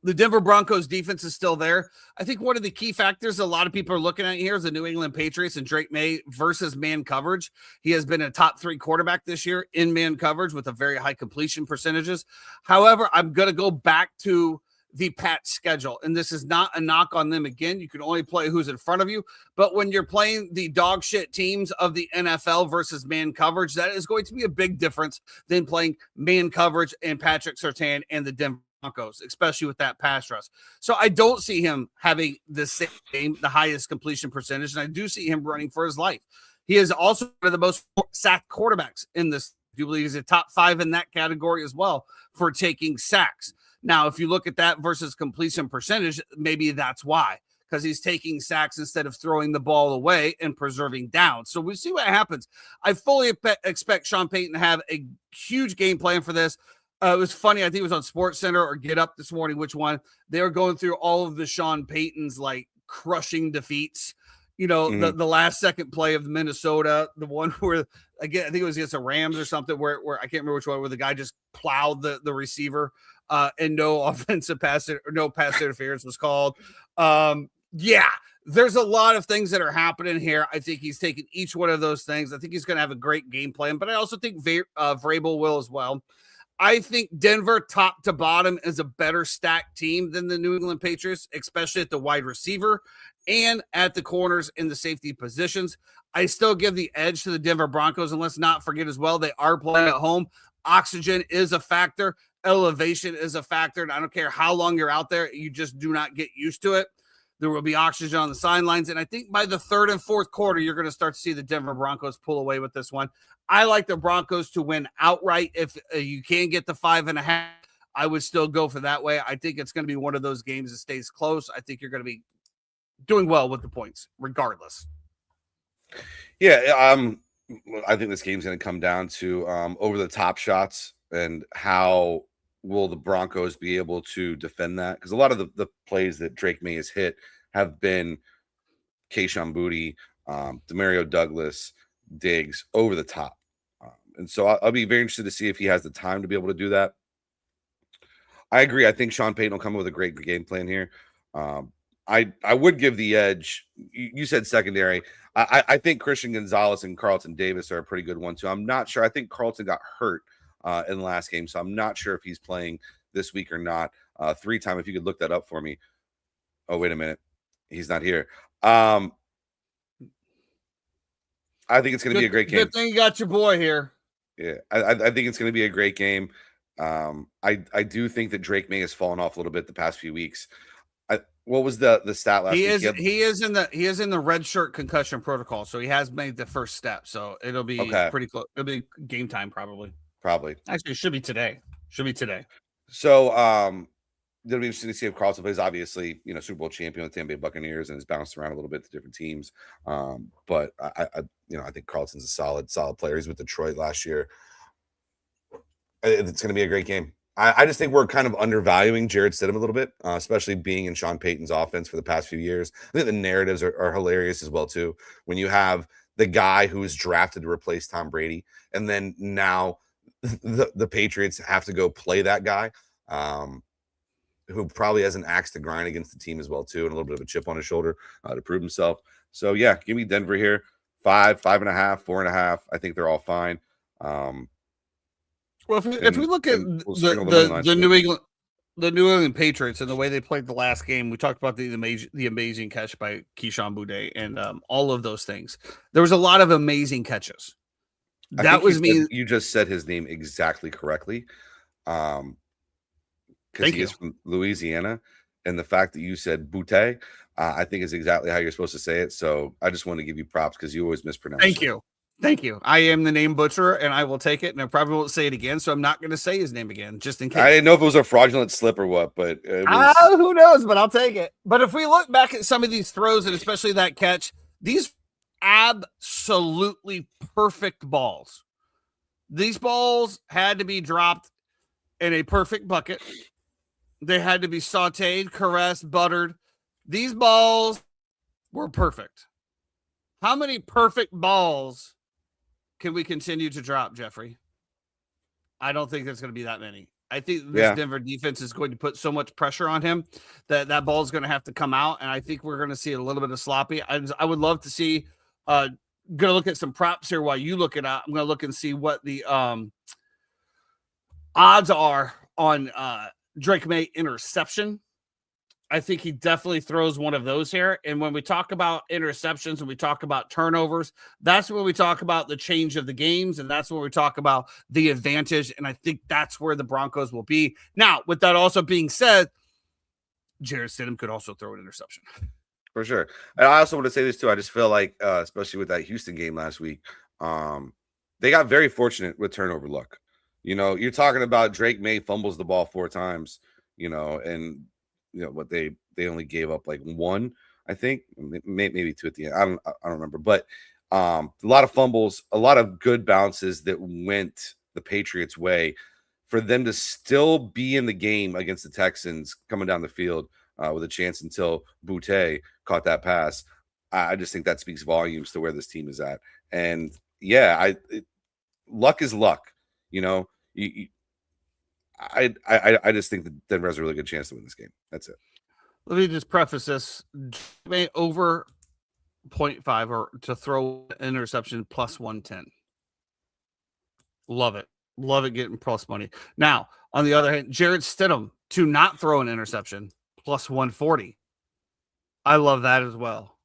The Denver Broncos defense is still there. I think one of the key factors a lot of people are looking at here is the New England Patriots and Drake May versus man coverage. He has been a top 3 quarterback this year in man coverage with a very high completion percentages. However, I'm going to go back to the Pats schedule, and this is not a knock on them. Again, you can only play who's in front of you, but when you're playing the dog shit teams of the NFL versus man coverage, that is going to be a big difference than playing man coverage and Patrick Surtain and the Denver Broncos, especially with that pass rush. So I don't see him having the highest completion percentage, and I do see him running for his life. He is also one of the most sacked quarterbacks in this. I do believe he's a top 5 in that category as well for taking sacks. Now, if you look at that versus completion percentage, maybe that's why, because he's taking sacks instead of throwing the ball away and preserving downs. So we'll see what happens. I fully expect Sean Payton to have a huge game plan for this. It was funny. I think it was on Sports Center or Get Up this morning. Which one? They were going through all of the Sean Payton's like crushing defeats. The last second play of Minnesota, the one where again I think it was against the Rams or something, where I can't remember which one, where the guy just plowed the receiver and no offensive pass or no pass interference was called. There's a lot of things that are happening here. I think he's taking each one of those things. I think he's going to have a great game plan, but I also think Vrabel will as well. I think Denver, top to bottom, is a better stacked team than the New England Patriots, especially at the wide receiver and at the corners in the safety positions. I still give the edge to the Denver Broncos, and let's not forget as well, they are playing at home. Oxygen is a factor. Elevation is a factor. And I don't care how long you're out there, you just do not get used to it. There will be oxygen on the sidelines. And I think by the third and fourth quarter, you're going to start to see the Denver Broncos pull away with this one. I like the Broncos to win outright. If you can get the 5.5, I would still go for that way. I think it's going to be one of those games that stays close. I think you're going to be doing well with the points, regardless. Yeah, I think this game's going to come down to over-the-top shots and how will the Broncos be able to defend that? Because a lot of the plays that Drake May has hit have been Kayshon Boutte, Demario Douglas, Diggs over the top. And so I'll be very interested to see if he has the time to be able to do that. I agree. I think Sean Payton will come up with a great game plan here. I would give the edge. You said secondary. I think Christian Gonzalez and Carlton Davis are a pretty good one too. I'm not sure. I think Carlton got hurt in the last game, so I'm not sure if he's playing this week or not. 3-time, if you could look that up for me. Oh, wait a minute. He's not here. I think it's going to be a great game. Good thing you got your boy here. Yeah, I think it's going to be a great game. I do think that Drake May has fallen off a little bit the past few weeks. What was the stat last week? He is in the red shirt concussion protocol, so he has made the first step. So it'll be pretty close. It'll be game time probably. Actually, it should be today. So it'll be interesting to see if Carlton plays. Obviously, Super Bowl champion with the Tampa Bay Buccaneers and has bounced around a little bit to different teams. But I think Carlton's a solid player. He's with Detroit last year. It's going to be a great game. I just think we're kind of undervaluing Jarrett Stidham a little bit, especially being in Sean Payton's offense for the past few years. I think the narratives are hilarious as well, too. When you have the guy who was drafted to replace Tom Brady, and then now the Patriots have to go play that guy who probably has an axe to grind against the team as well, too, and a little bit of a chip on his shoulder to prove himself. So, yeah, give me Denver here. 5, 5.5, 4.5. I think they're all fine. Well, if we look at the New England Patriots and the way they played the last game, we talked about the amazing catch by Kayshon Boutte and all of those things. There was a lot of amazing catches. That was me. You just said his name exactly correctly, because he is from Louisiana, and the fact that you said Boutte, I think is exactly how you're supposed to say it. So I just want to give you props because you always mispronounce. Thank you. I am the name butcherer, and I will take it, and I probably won't say it again, so I'm not going to say his name again, just in case. I didn't know if it was a fraudulent slip or what, but it was... who knows, but I'll take it. But if we look back at some of these throws, and especially that catch, these absolutely perfect balls. These balls had to be dropped in a perfect bucket. They had to be sauteed, caressed, buttered. These balls were perfect. How many perfect balls can we continue to drop, Jeffrey? I don't think there's going to be that many. I think this Denver defense is going to put so much pressure on him that ball is going to have to come out, and I think we're going to see a little bit of sloppy. I would love to see. Going to look at some props here while you look it up. I'm going to look and see what the odds are on Drake May interception. I think he definitely throws one of those here. And when we talk about interceptions and we talk about turnovers, that's when we talk about the change of the games. And that's when we talk about the advantage. And I think that's where the Broncos will be. Now, with that also being said, Jarrett Stidham could also throw an interception. For sure. And I also want to say this too. I just feel like, especially with that Houston game last week, they got very fortunate with turnover luck. You're talking about Drake May fumbles the ball 4 times, and what they only gave up like 1, I think, maybe 2 at the end. I don't remember, but a lot of fumbles, a lot of good bounces that went the Patriots' way for them to still be in the game against the Texans coming down the field with a chance until Boutte caught that pass. I just think that speaks volumes to where this team is at. And luck is luck, I just think that Denver has a really good chance to win this game. That's it. Let me just preface this. May over 0.5 or to throw an interception plus 110. Love it. Love it getting plus money. Now, on the other hand, Jarrett Stidham to not throw an interception plus 140. I love that as well.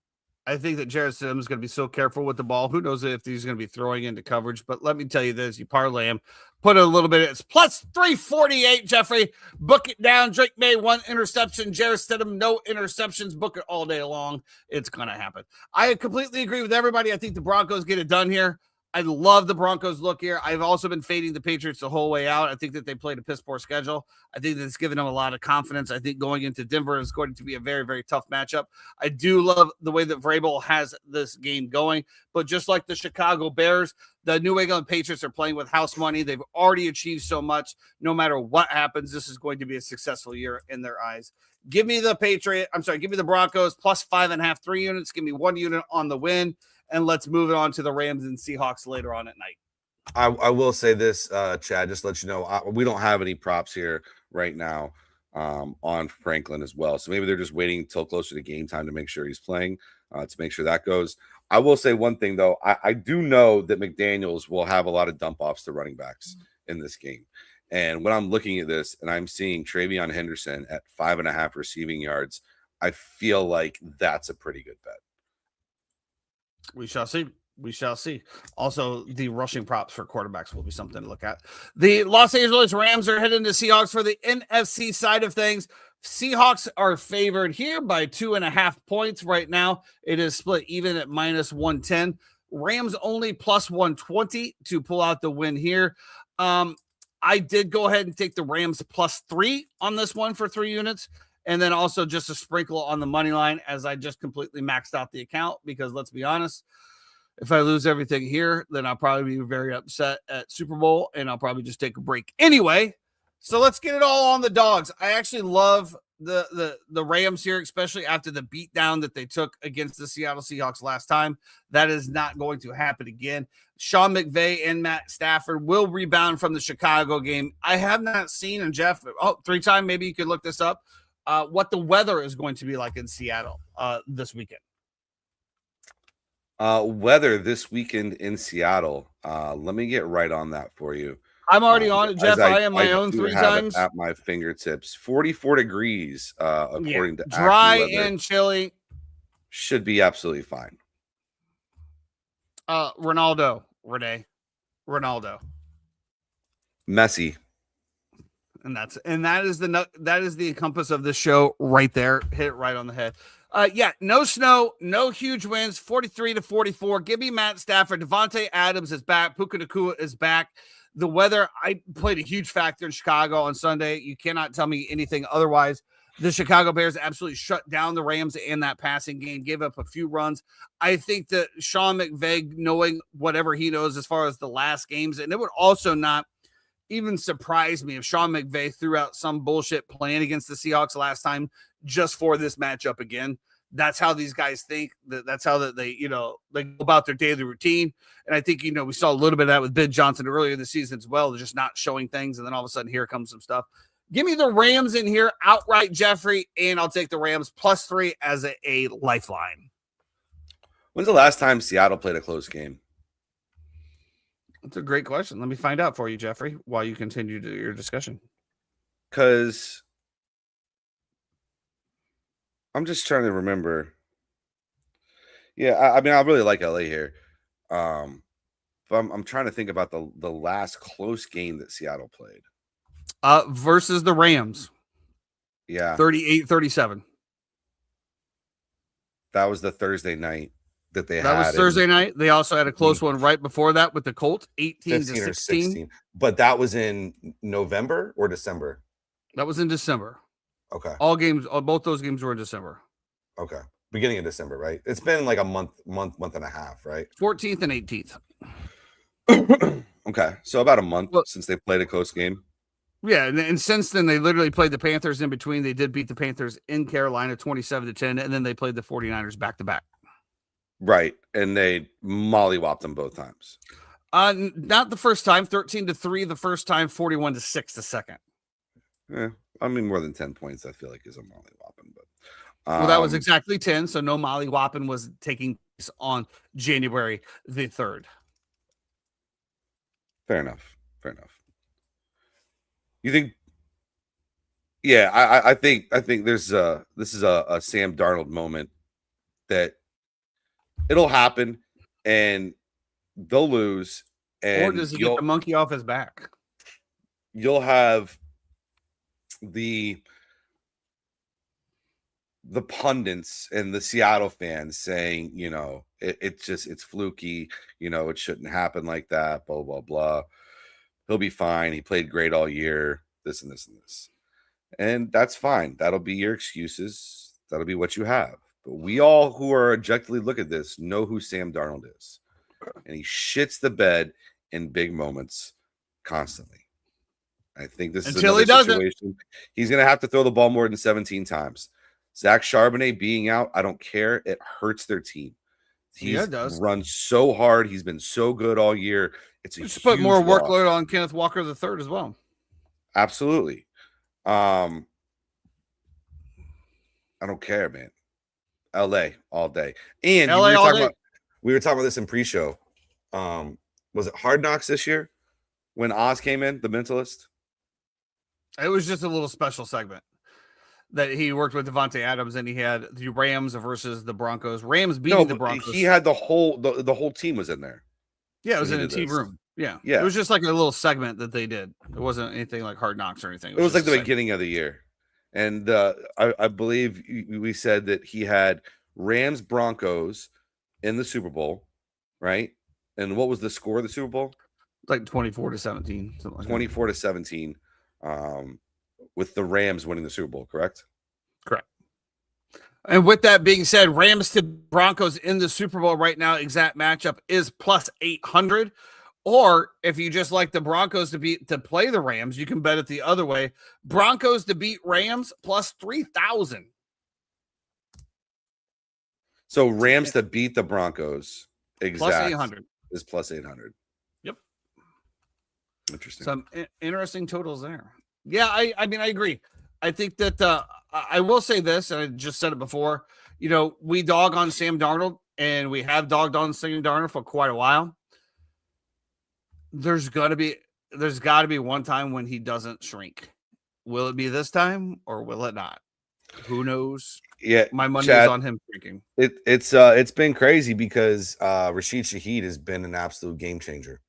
I think that Jarrett Stidham is going to be so careful with the ball. Who knows if he's going to be throwing into coverage? But let me tell you this: you parlay him, put a little bit. It's plus 348. Jeffrey, book it down. Drake May 1 interception. Jarrett Stidham no interceptions. Book it all day long. It's going to happen. I completely agree with everybody. I think the Broncos get it done here. I love the Broncos look here. I've also been fading the Patriots the whole way out. I think that they played a piss poor schedule. I think that it's given them a lot of confidence. I think going into Denver is going to be a very, very tough matchup. I do love the way that Vrabel has this game going, but just like the Chicago Bears, the New England Patriots are playing with house money. They've already achieved so much. No matter what happens, this is going to be a successful year in their eyes. Give me the give me the Broncos plus 5.5, 3 units. Give me 1 unit on the win. And let's move it on to the Rams and Seahawks later on at night. I will say this, Chad, just to let you know, we don't have any props here right now on Franklin as well. So maybe they're just waiting until closer to game time to make sure he's playing, to make sure that goes. I will say one thing, though. I do know that McDaniels will have a lot of dump offs to running backs in this game. And when I'm looking at this and I'm seeing Travion Henderson at 5.5 receiving yards, I feel like that's a pretty good bet. We shall see. We shall see. Also, the rushing props for quarterbacks will be something to look at. The Los Angeles Rams are heading to Seahawks for the NFC side of things. Seahawks are favored here by 2.5 points right now. It is split even at minus 110. Rams only plus 120 to pull out the win here. I did go ahead and take the Rams plus 3 on this one for 3 units. And then also just a sprinkle on the money line as I just completely maxed out the account because let's be honest, if I lose everything here, then I'll probably be very upset at Super Bowl and I'll probably just take a break anyway. So let's get it all on the dogs. I actually love the Rams here, especially after the beatdown that they took against the Seattle Seahawks last time. That is not going to happen again. Sean McVay and Matt Stafford will rebound from the Chicago game. I have not seen, and Jeff, 3-time, maybe you could look this up. What the weather is going to be like in Seattle this weekend. Weather this weekend in Seattle. Let me get right on that for you. I'm already on it, Jeff. I am my own 3 times. At my fingertips. 44 degrees, according to dry and chilly. Should be absolutely fine. Ronaldo. Messi. And that is the compass of the show right there. Hit it right on the head. No snow, no huge winds, 43-44. Give me Matt Stafford. Devontae Adams is back. Puka Nacua is back. The weather, I played a huge factor in Chicago on Sunday. You cannot tell me anything otherwise. The Chicago Bears absolutely shut down the Rams in that passing game, gave up a few runs. I think that Sean McVay, knowing whatever he knows as far as the last games, and it would also not even surprise me if Sean McVay threw out some bullshit plan against the Seahawks last time just for this matchup again. That's how these guys think. That's how they go about their daily routine. And I think, we saw a little bit of that with Ben Johnson earlier this season as well. They're just not showing things. And then all of a sudden, here comes some stuff. Give me the Rams in here outright, Jeffrey, and I'll take the Rams plus 3 as a lifeline. When's the last time Seattle played a close game? That's a great question. Let me find out for you, Jeffrey, while you continue your discussion. Because I'm just trying to remember. Yeah, I mean, I really like LA here. But I'm trying to think about the last close game that Seattle played. Versus the Rams. Yeah. 38-37. That was the Thursday night that they had. That was Thursday night. They also had a close one right before that with the Colts, 18-16. But that was in November or December? That was in December. Okay. Both those games were in December. Okay. Beginning of December, right? It's been like a month and a half, right? 14th and 18th. Okay. So about a month since they played a close game. Yeah, and since then they literally played the Panthers in between. They did beat the Panthers in Carolina 27-10, and then they played the 49ers back-to-back. Right, and they mollywopped them both times. Not the first time, 13-3 the first time, 41-6 the second. Yeah, I mean more than 10 points. I feel like is a mollywopping, but well, that was exactly 10. So no mollywopping was taking place on January the 3rd. Fair enough. You think? Yeah, I think this is a Sam Darnold moment that It'll happen, and they'll lose, Or and does he get the monkey off his back? You'll have the pundits and the Seattle fans saying, it's fluky, it shouldn't happen like that, blah, blah, blah. He'll be fine. He played great all year, this and this and this. And that's fine. That'll be your excuses. That'll be what you have. But we all who are objectively look at this know who Sam Darnold is. And he shits the bed in big moments constantly. I think this is another situation. He's going to have to throw the ball more than 17 times. Zach Charbonnet being out, I don't care. It hurts their team. He's run so hard. He's been so good all year. It's a huge put more loss. Workload on Kenneth Walker III as well. Absolutely. I don't care, man. LA all day. And LA we were talking about this in pre-show. Was it Hard Knocks this year when Oz came in, the Mentalist? It was just a little special segment that he worked with Devontae Adams, and he had the Rams versus the Broncos. Rams beating the Broncos. He had the whole team was in there. Yeah, it was in a team room. Yeah. It was just like a little segment that they did. It wasn't anything like Hard Knocks or anything. It was like the beginning of the year. And I believe we said that he had Rams Broncos in the Super Bowl, right? And what was the score of the Super Bowl? Like 24-17. 24-17. With the Rams winning the Super Bowl, correct? Correct. And with that being said, Rams to Broncos in the Super Bowl right now, exact matchup is plus 800. Or if you just like the Broncos to play the Rams, you can bet it the other way. Broncos to beat Rams plus 3,000. So Rams to beat the Broncos, exact plus 800 is plus 800. Yep. Interesting. Some interesting totals there. Yeah, I mean, I agree. I think that I will say this, and I just said it before. We dog on Sam Darnold, and we have dogged on Sam Darnold for quite a while. There's got to be one time when he doesn't shrink. Will it be this time or will it not? Who knows? Yeah, my money is on him shrinking. It's been crazy because Rashid Shaheed has been an absolute game changer.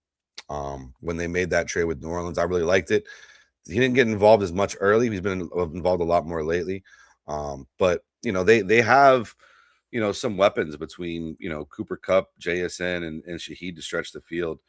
When they made that trade with New Orleans, I really liked it. He didn't get involved as much early. He's been involved a lot more lately. But they have some weapons between Cooper Kupp, JSN, and Shaheed to stretch the field.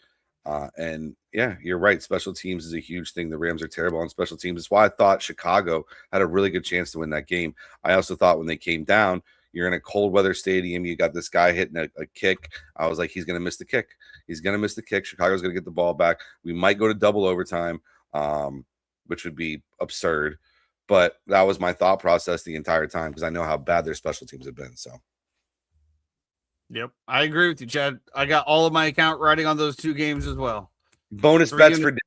And yeah, you're right. Special teams is a huge thing. The Rams are terrible on special teams. That's why I thought Chicago had a really good chance to win that game. I also thought when they came down, you're in a cold weather stadium. You got this guy hitting a kick. I was like, he's going to miss the kick. He's going to miss the kick. Chicago's going to get the ball back. We might go to double overtime, which would be absurd. But that was my thought process the entire time because I know how bad their special teams have been. So. Yep, I agree with you, Chad. I got all of my account writing on those two games as well. Bonus bets for days.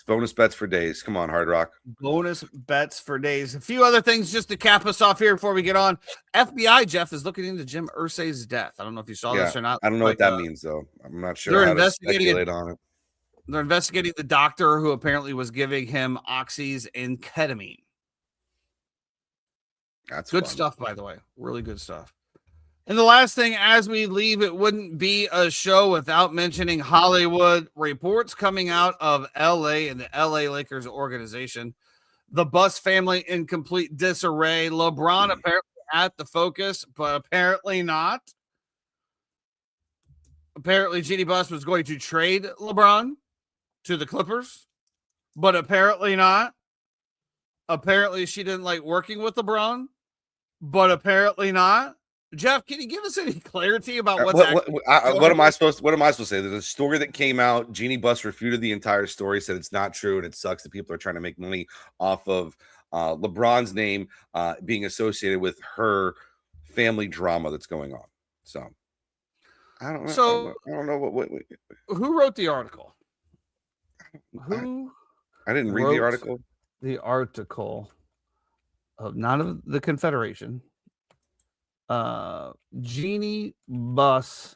Bonus bets for days. Come on, Hard Rock. Bonus bets for days. A few other things just to cap us off here before we get on. FBI, Jeff, is looking into Jim Irsay's death. I don't know if you saw this or not. I don't know what that means, though. I'm not sure how to speculate on it. They're investigating the doctor who apparently was giving him oxys and ketamine. That's good stuff, by the way. Really good stuff. And the last thing, as we leave, it wouldn't be a show without mentioning Hollywood. Reports coming out of LA and the LA Lakers organization. The Bus family in complete disarray. LeBron apparently at the focus, but apparently not. Apparently, Jeannie Buss was going to trade LeBron to the Clippers, but apparently not. Apparently, she didn't like working with LeBron, but apparently not. Jeff, can you give us any clarity about what am I supposed to say? There's a story that came out. Jeannie Buss refuted the entire story, said it's not true, and it sucks that people are trying to make money off of LeBron's name being associated with her family drama that's going on. So I don't know. So I don't know who wrote the article? I didn't read the article. The article of not of the Confederation. Jeannie Buss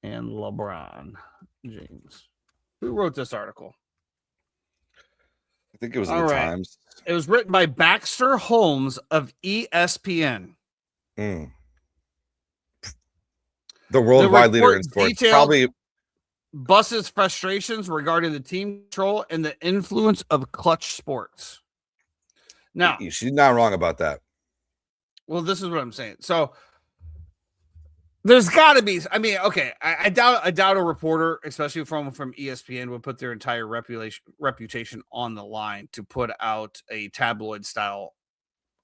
and LeBron James. Who wrote this article? I think it was in the Times. It was written by Baxter Holmes of ESPN. The worldwide leader in report sports. detailed Probably Buss's frustrations regarding the team control and the influence of clutch sports. Now, she's not wrong about that. well, this is what I'm saying. So there's got to be. I mean, okay, I doubt a reporter, especially from ESPN, would put their entire reputation on the line to put out a tabloid style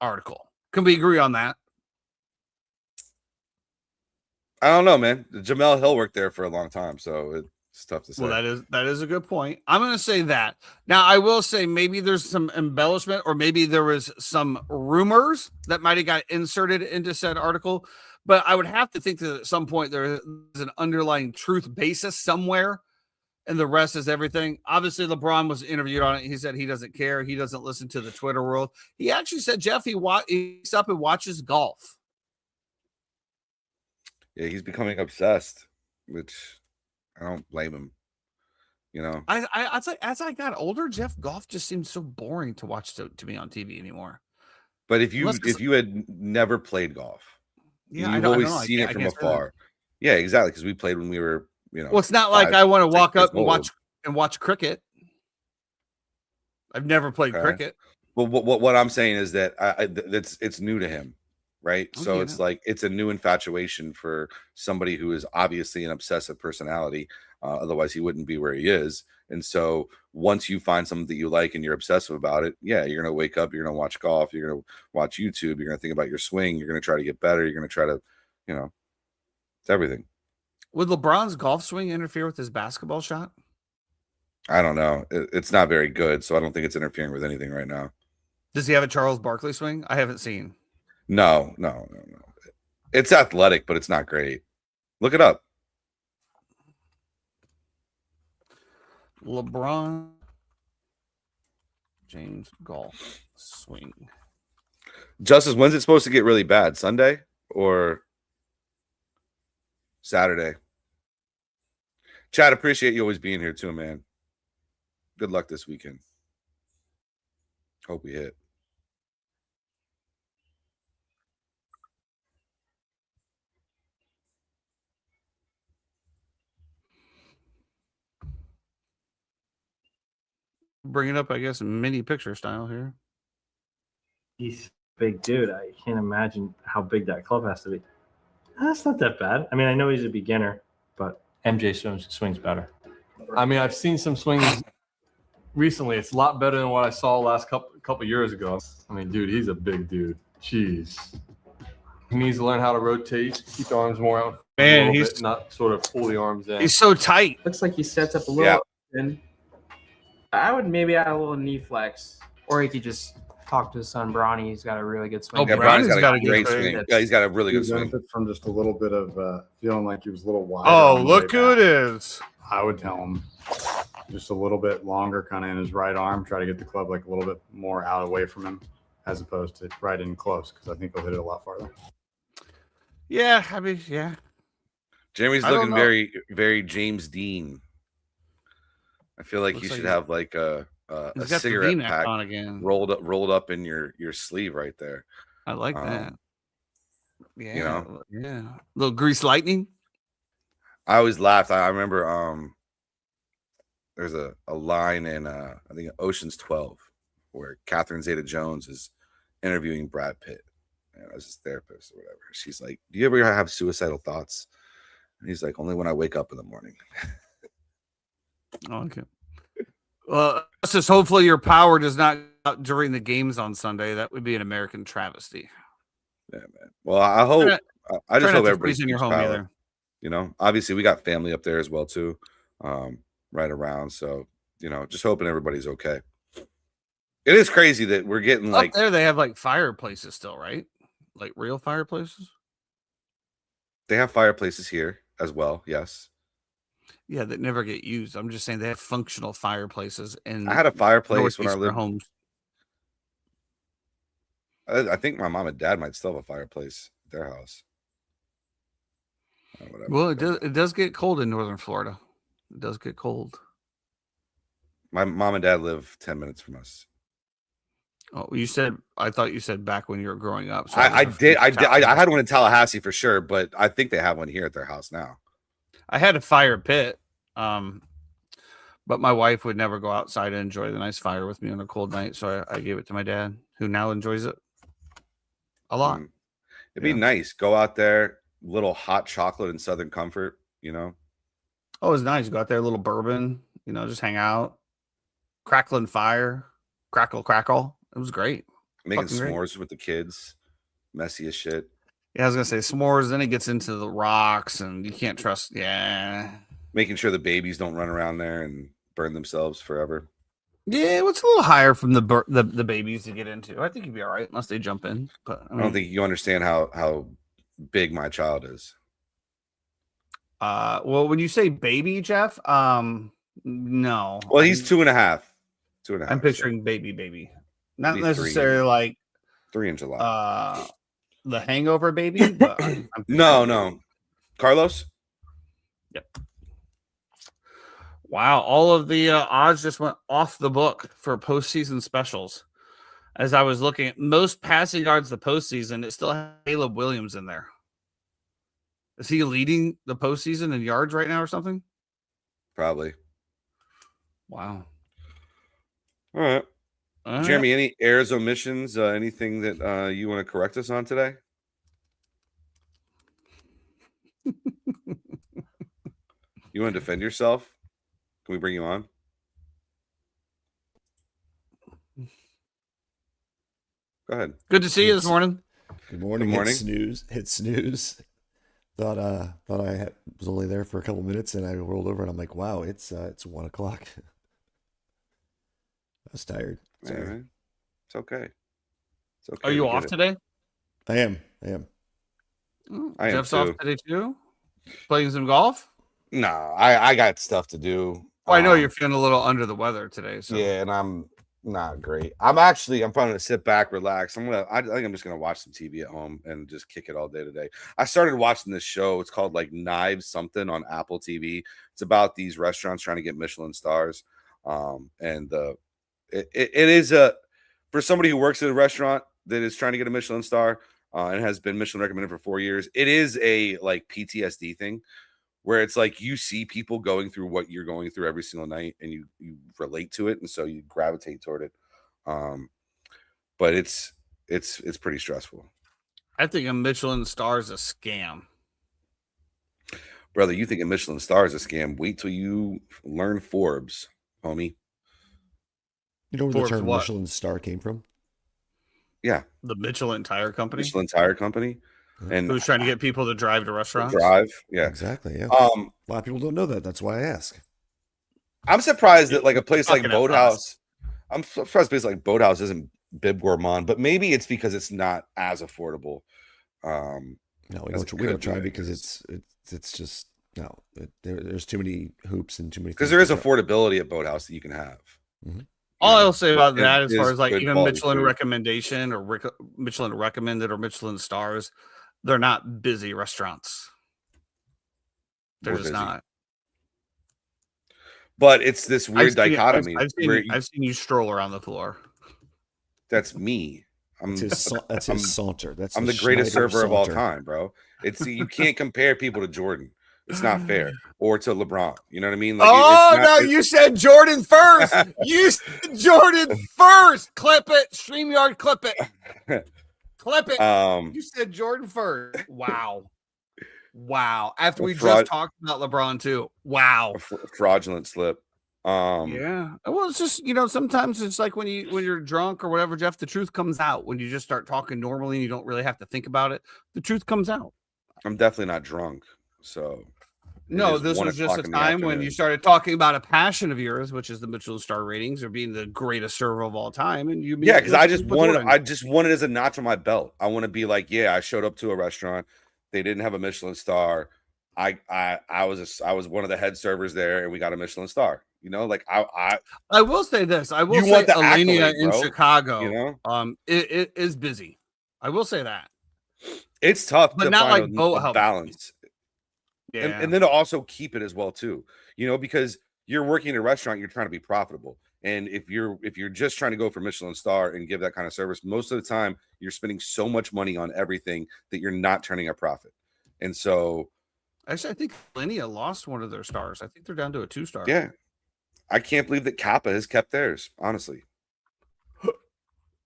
article. Can we agree on that? I don't know, man. Jamel Hill worked there for a long time, so it's tough to say. Well, that is a good point. I'm going to say that. Now, I will say maybe there's some embellishment, or maybe there was some rumors that might have got inserted into said article. But I would have to think that at some point there is an underlying truth basis somewhere, and the rest is everything. Obviously, LeBron was interviewed on it. He said he doesn't care. He doesn't listen to the Twitter world. He actually said, Jeff, he's up and watches golf. Yeah, he's becoming obsessed, which I don't blame him. You know, as I got older, Jeff, golf just seemed so boring to watch to me on TV anymore. But if you had never played golf, yeah, you've always seen it from afar. Yeah, exactly. Because we played when we were, Well, it's not like I want to walk up and watch cricket. I've never played cricket. Well, what I'm saying is that it's new to him, right? Okay, so it's like it's a new infatuation for somebody who is obviously an obsessive personality. Otherwise, he wouldn't be where he is. And so once you find something that you like and you're obsessive about it, yeah, you're going to wake up, you're going to watch golf, you're going to watch YouTube, you're going to think about your swing, you're going to try to get better, you're going to try to, it's everything. Would LeBron's golf swing interfere with his basketball shot? I don't know. It's not very good, so I don't think it's interfering with anything right now. Does he have a Charles Barkley swing? I haven't seen. No. It's athletic, but it's not great. Look it up. LeBron James golf swing. Justice, when's it supposed to get really bad? Sunday or Saturday? Chad, appreciate you always being here too, man. Good luck this weekend. Hope we hit. Bring it up, I guess, mini picture style here. He's a big dude. I can't imagine how big that club has to be. That's not that bad. I mean, I know he's a beginner, but MJ swings better. I mean, I've seen some swings recently. It's a lot better than what I saw last couple years ago. I mean, dude, he's a big dude. Jeez. He needs to learn how to rotate, keep the arms more out. Man, he's bit, not sort of pull the arms in. He's so tight. Looks like he sets up a little. And I would maybe add a little knee flex, or he could just talk to his son Bronny. He's got a really good swing. Oh, Yeah, Bronny's Bronny's got a great swing. swing. Yeah, he's got a really good He swing. benefits from just a little bit of feeling like he was a little wider. Oh, on the look way who it back. is. I would tell him just a little bit longer, kind of in his right arm. Try to get the club like a little bit more out away from him, as opposed to right in close, because I think he'll hit it a lot farther. Yeah, I mean, yeah. Jeremy's I don't looking know. very, very James Dean. I feel like Looks he like should he's- have like a He's got the cigarette V-neck pack on again. rolled up in your sleeve right there. I like that. Yeah, you know? yeah. Little grease lightning. I always laughed. I remember there's a line in I think Ocean's 12 where Catherine Zeta-Jones is interviewing Brad Pitt. And I was his therapist or whatever. She's like, "Do you ever have suicidal thoughts?" And he's like, "Only when I wake up in the morning." Oh, okay. Well, just hopefully your power does not go out during the games on Sunday. That would be an American travesty. Yeah, man. Well, I hope I just Try not hope to everybody freeze in your keeps home power. either. You know, obviously we got family up there as well too, right around. So just hoping everybody's okay. It is crazy that we're getting Up like there, they have like fireplaces still, right? Like real fireplaces. they have fireplaces here as well. Yes, Yeah, that never get used. I'm just saying they have functional fireplaces in I had a fireplace when I northeastern lived. homes. I think my mom and dad might still have a fireplace at their house. Whatever. Well, it does get cold in northern Florida. It does get cold. My mom and dad live 10 minutes from us. Oh, I thought you said back when you were growing up. So I was did. I had one in Tallahassee for sure, but I think they have one here at their house now. I had a fire pit. But my wife would never go outside and enjoy the nice fire with me on a cold night. So I gave it to my dad, who now enjoys it a lot. It'd be nice. Go out there, little hot chocolate and Southern Comfort, you know? Oh, it was nice. Go out there, a little bourbon, just hang out, crackling fire, crackle. It was great. Making Fucking great. s'mores with the kids. Messy as shit. Yeah, I was going to say s'mores. Then it gets into the rocks and you can't trust. Yeah. Making sure the babies don't run around there and burn themselves forever. Yeah, what's a little higher from the babies to get into? I think you'd be all right unless they jump in. But I don't think you understand how big my child is. Well, when you say baby, Jeff, no. Well, he's 2.5. 2.5. I'm picturing baby, not Maybe necessarily 3. like 3 in July. The Hangover baby. But No. Carlos. Yep. Wow, all of the odds just went off the book for postseason specials. As I was looking at most passing yards the postseason, it still has Caleb Williams in there. Is he leading the postseason in yards right now or something? Probably. Wow. All right. Jeremy, any errors, omissions, anything that you want to correct us on today? You want to defend yourself? Can we bring you on? Go ahead. Good to see you this morning. Good morning. Good morning. Hit snooze. Thought I was only there for a couple minutes, and I rolled over, and I'm like, wow, it's 1 o'clock. I was tired. Yeah, man. It's okay. It's okay. Are you off today? I am. I am Jeff's too. off today too. Playing some golf. No, I got stuff to do. Oh, I know you're feeling a little under the weather today. So Yeah, and I'm not great. I'm probably gonna sit back, relax. I think I'm just gonna watch some TV at home and just kick it all day today. I started watching this show. It's called like Knives something on Apple TV. It's about these restaurants trying to get Michelin stars. It is for somebody who works at a restaurant that is trying to get a Michelin star and has been Michelin recommended for 4 years. It is a like PTSD thing where it's like you see people going through what you're going through every single night and you relate to it, and so you gravitate toward it. But it's pretty stressful. I think a Michelin star is a scam. Brother, you think a Michelin star is a scam? Wait till you learn Forbes, homie. You know where Forbes the term what? Michelin star came from? Yeah, The Michelin Tire Company. Michelin Tire Company, and Who's trying to get people to drive to restaurants? drive. Yeah, Exactly. Yeah. a A lot of people don't know that. That's why I ask. I'm surprised that like a place like Fucking at Boathouse. I'm surprised a place like Boathouse isn't Bib Gourmand, but maybe it's because it's not as affordable. No, we as don't. it We could don't try be, I because guess. it's just no. There's too many hoops and too many. Because things there is to try. affordability at Boathouse that you can have. All I'll say about And that, as it far is as like good even quality Michelin food. recommendation or Michelin recommended or Michelin stars, they're not busy restaurants. They're We're just busy. not. But it's this weird dichotomy. where I've seen you stroll around the floor. that's me. That's his saunter. I'm the greatest Schneider server of all saunter. time, bro. You can't compare people to Jordan. It's not fair. Or to LeBron. You know what I mean? Like, You said Jordan first. You said Jordan first. Clip it. StreamYard, clip it. Clip it. You said Jordan first. Wow. After we just talked about LeBron too. Wow. Fraudulent slip. Yeah. Well, it's just, sometimes it's like when you're drunk or whatever, Jeff, the truth comes out when you just start talking normally and you don't really have to think about it. The truth comes out. I'm definitely not drunk. So no, is this 1 was just a o'clock in the time when afternoon. you started talking about a passion of yours, which is the Michelin star ratings or being the greatest server of all time. And you, yeah, because I just wanted as a notch on my belt. I want to be like, yeah, I showed up to a restaurant. They didn't have a Michelin star. I was one of the head servers there, and we got a Michelin star. Like I will say this. I will You say want the Alenia accolade, in bro. Chicago. It is busy. I will say that. It's tough, But to not find like a Boathouse. balance. Yeah. And then to also keep it as well too, because you're working in a restaurant, you're trying to be profitable. And if you're just trying to go for Michelin star and give that kind of service, most of the time you're spending so much money on everything that you're not turning a profit. And so, actually, I think Linea lost one of their stars. I think they're down to a 2-star. yeah, I can't believe that Kappa has kept theirs. Honestly, The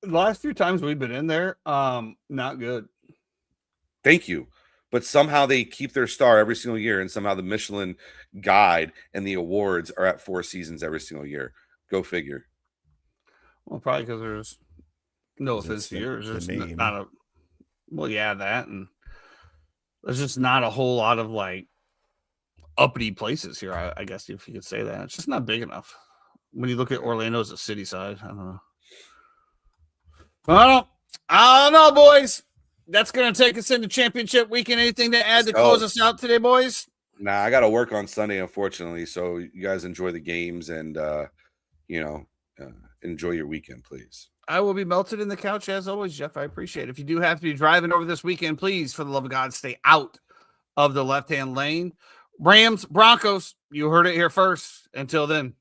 last few times we've been in there, not good. thank you. But somehow they keep their star every single year, and somehow the Michelin guide and the awards are at 4 seasons every single year. Go figure. Well, probably because there's no 'Cause offense it's to the- yours. the There's name. not a well, yeah, that, and there's just not a whole lot of like uppity places here. I guess if you could say that, it's just not big enough. When you look at Orlando as a city side, I don't know. I don't know, boys. That's going to take us into championship weekend. Anything to add to close us out today, boys? Nah, I got to work on Sunday, unfortunately. So you guys enjoy the games and, enjoy your weekend, please. I will be melted in the couch as always, Jeff. I appreciate it. If you do have to be driving over this weekend, please, for the love of God, stay out of the left-hand lane. Rams, Broncos, you heard it here first. Until then.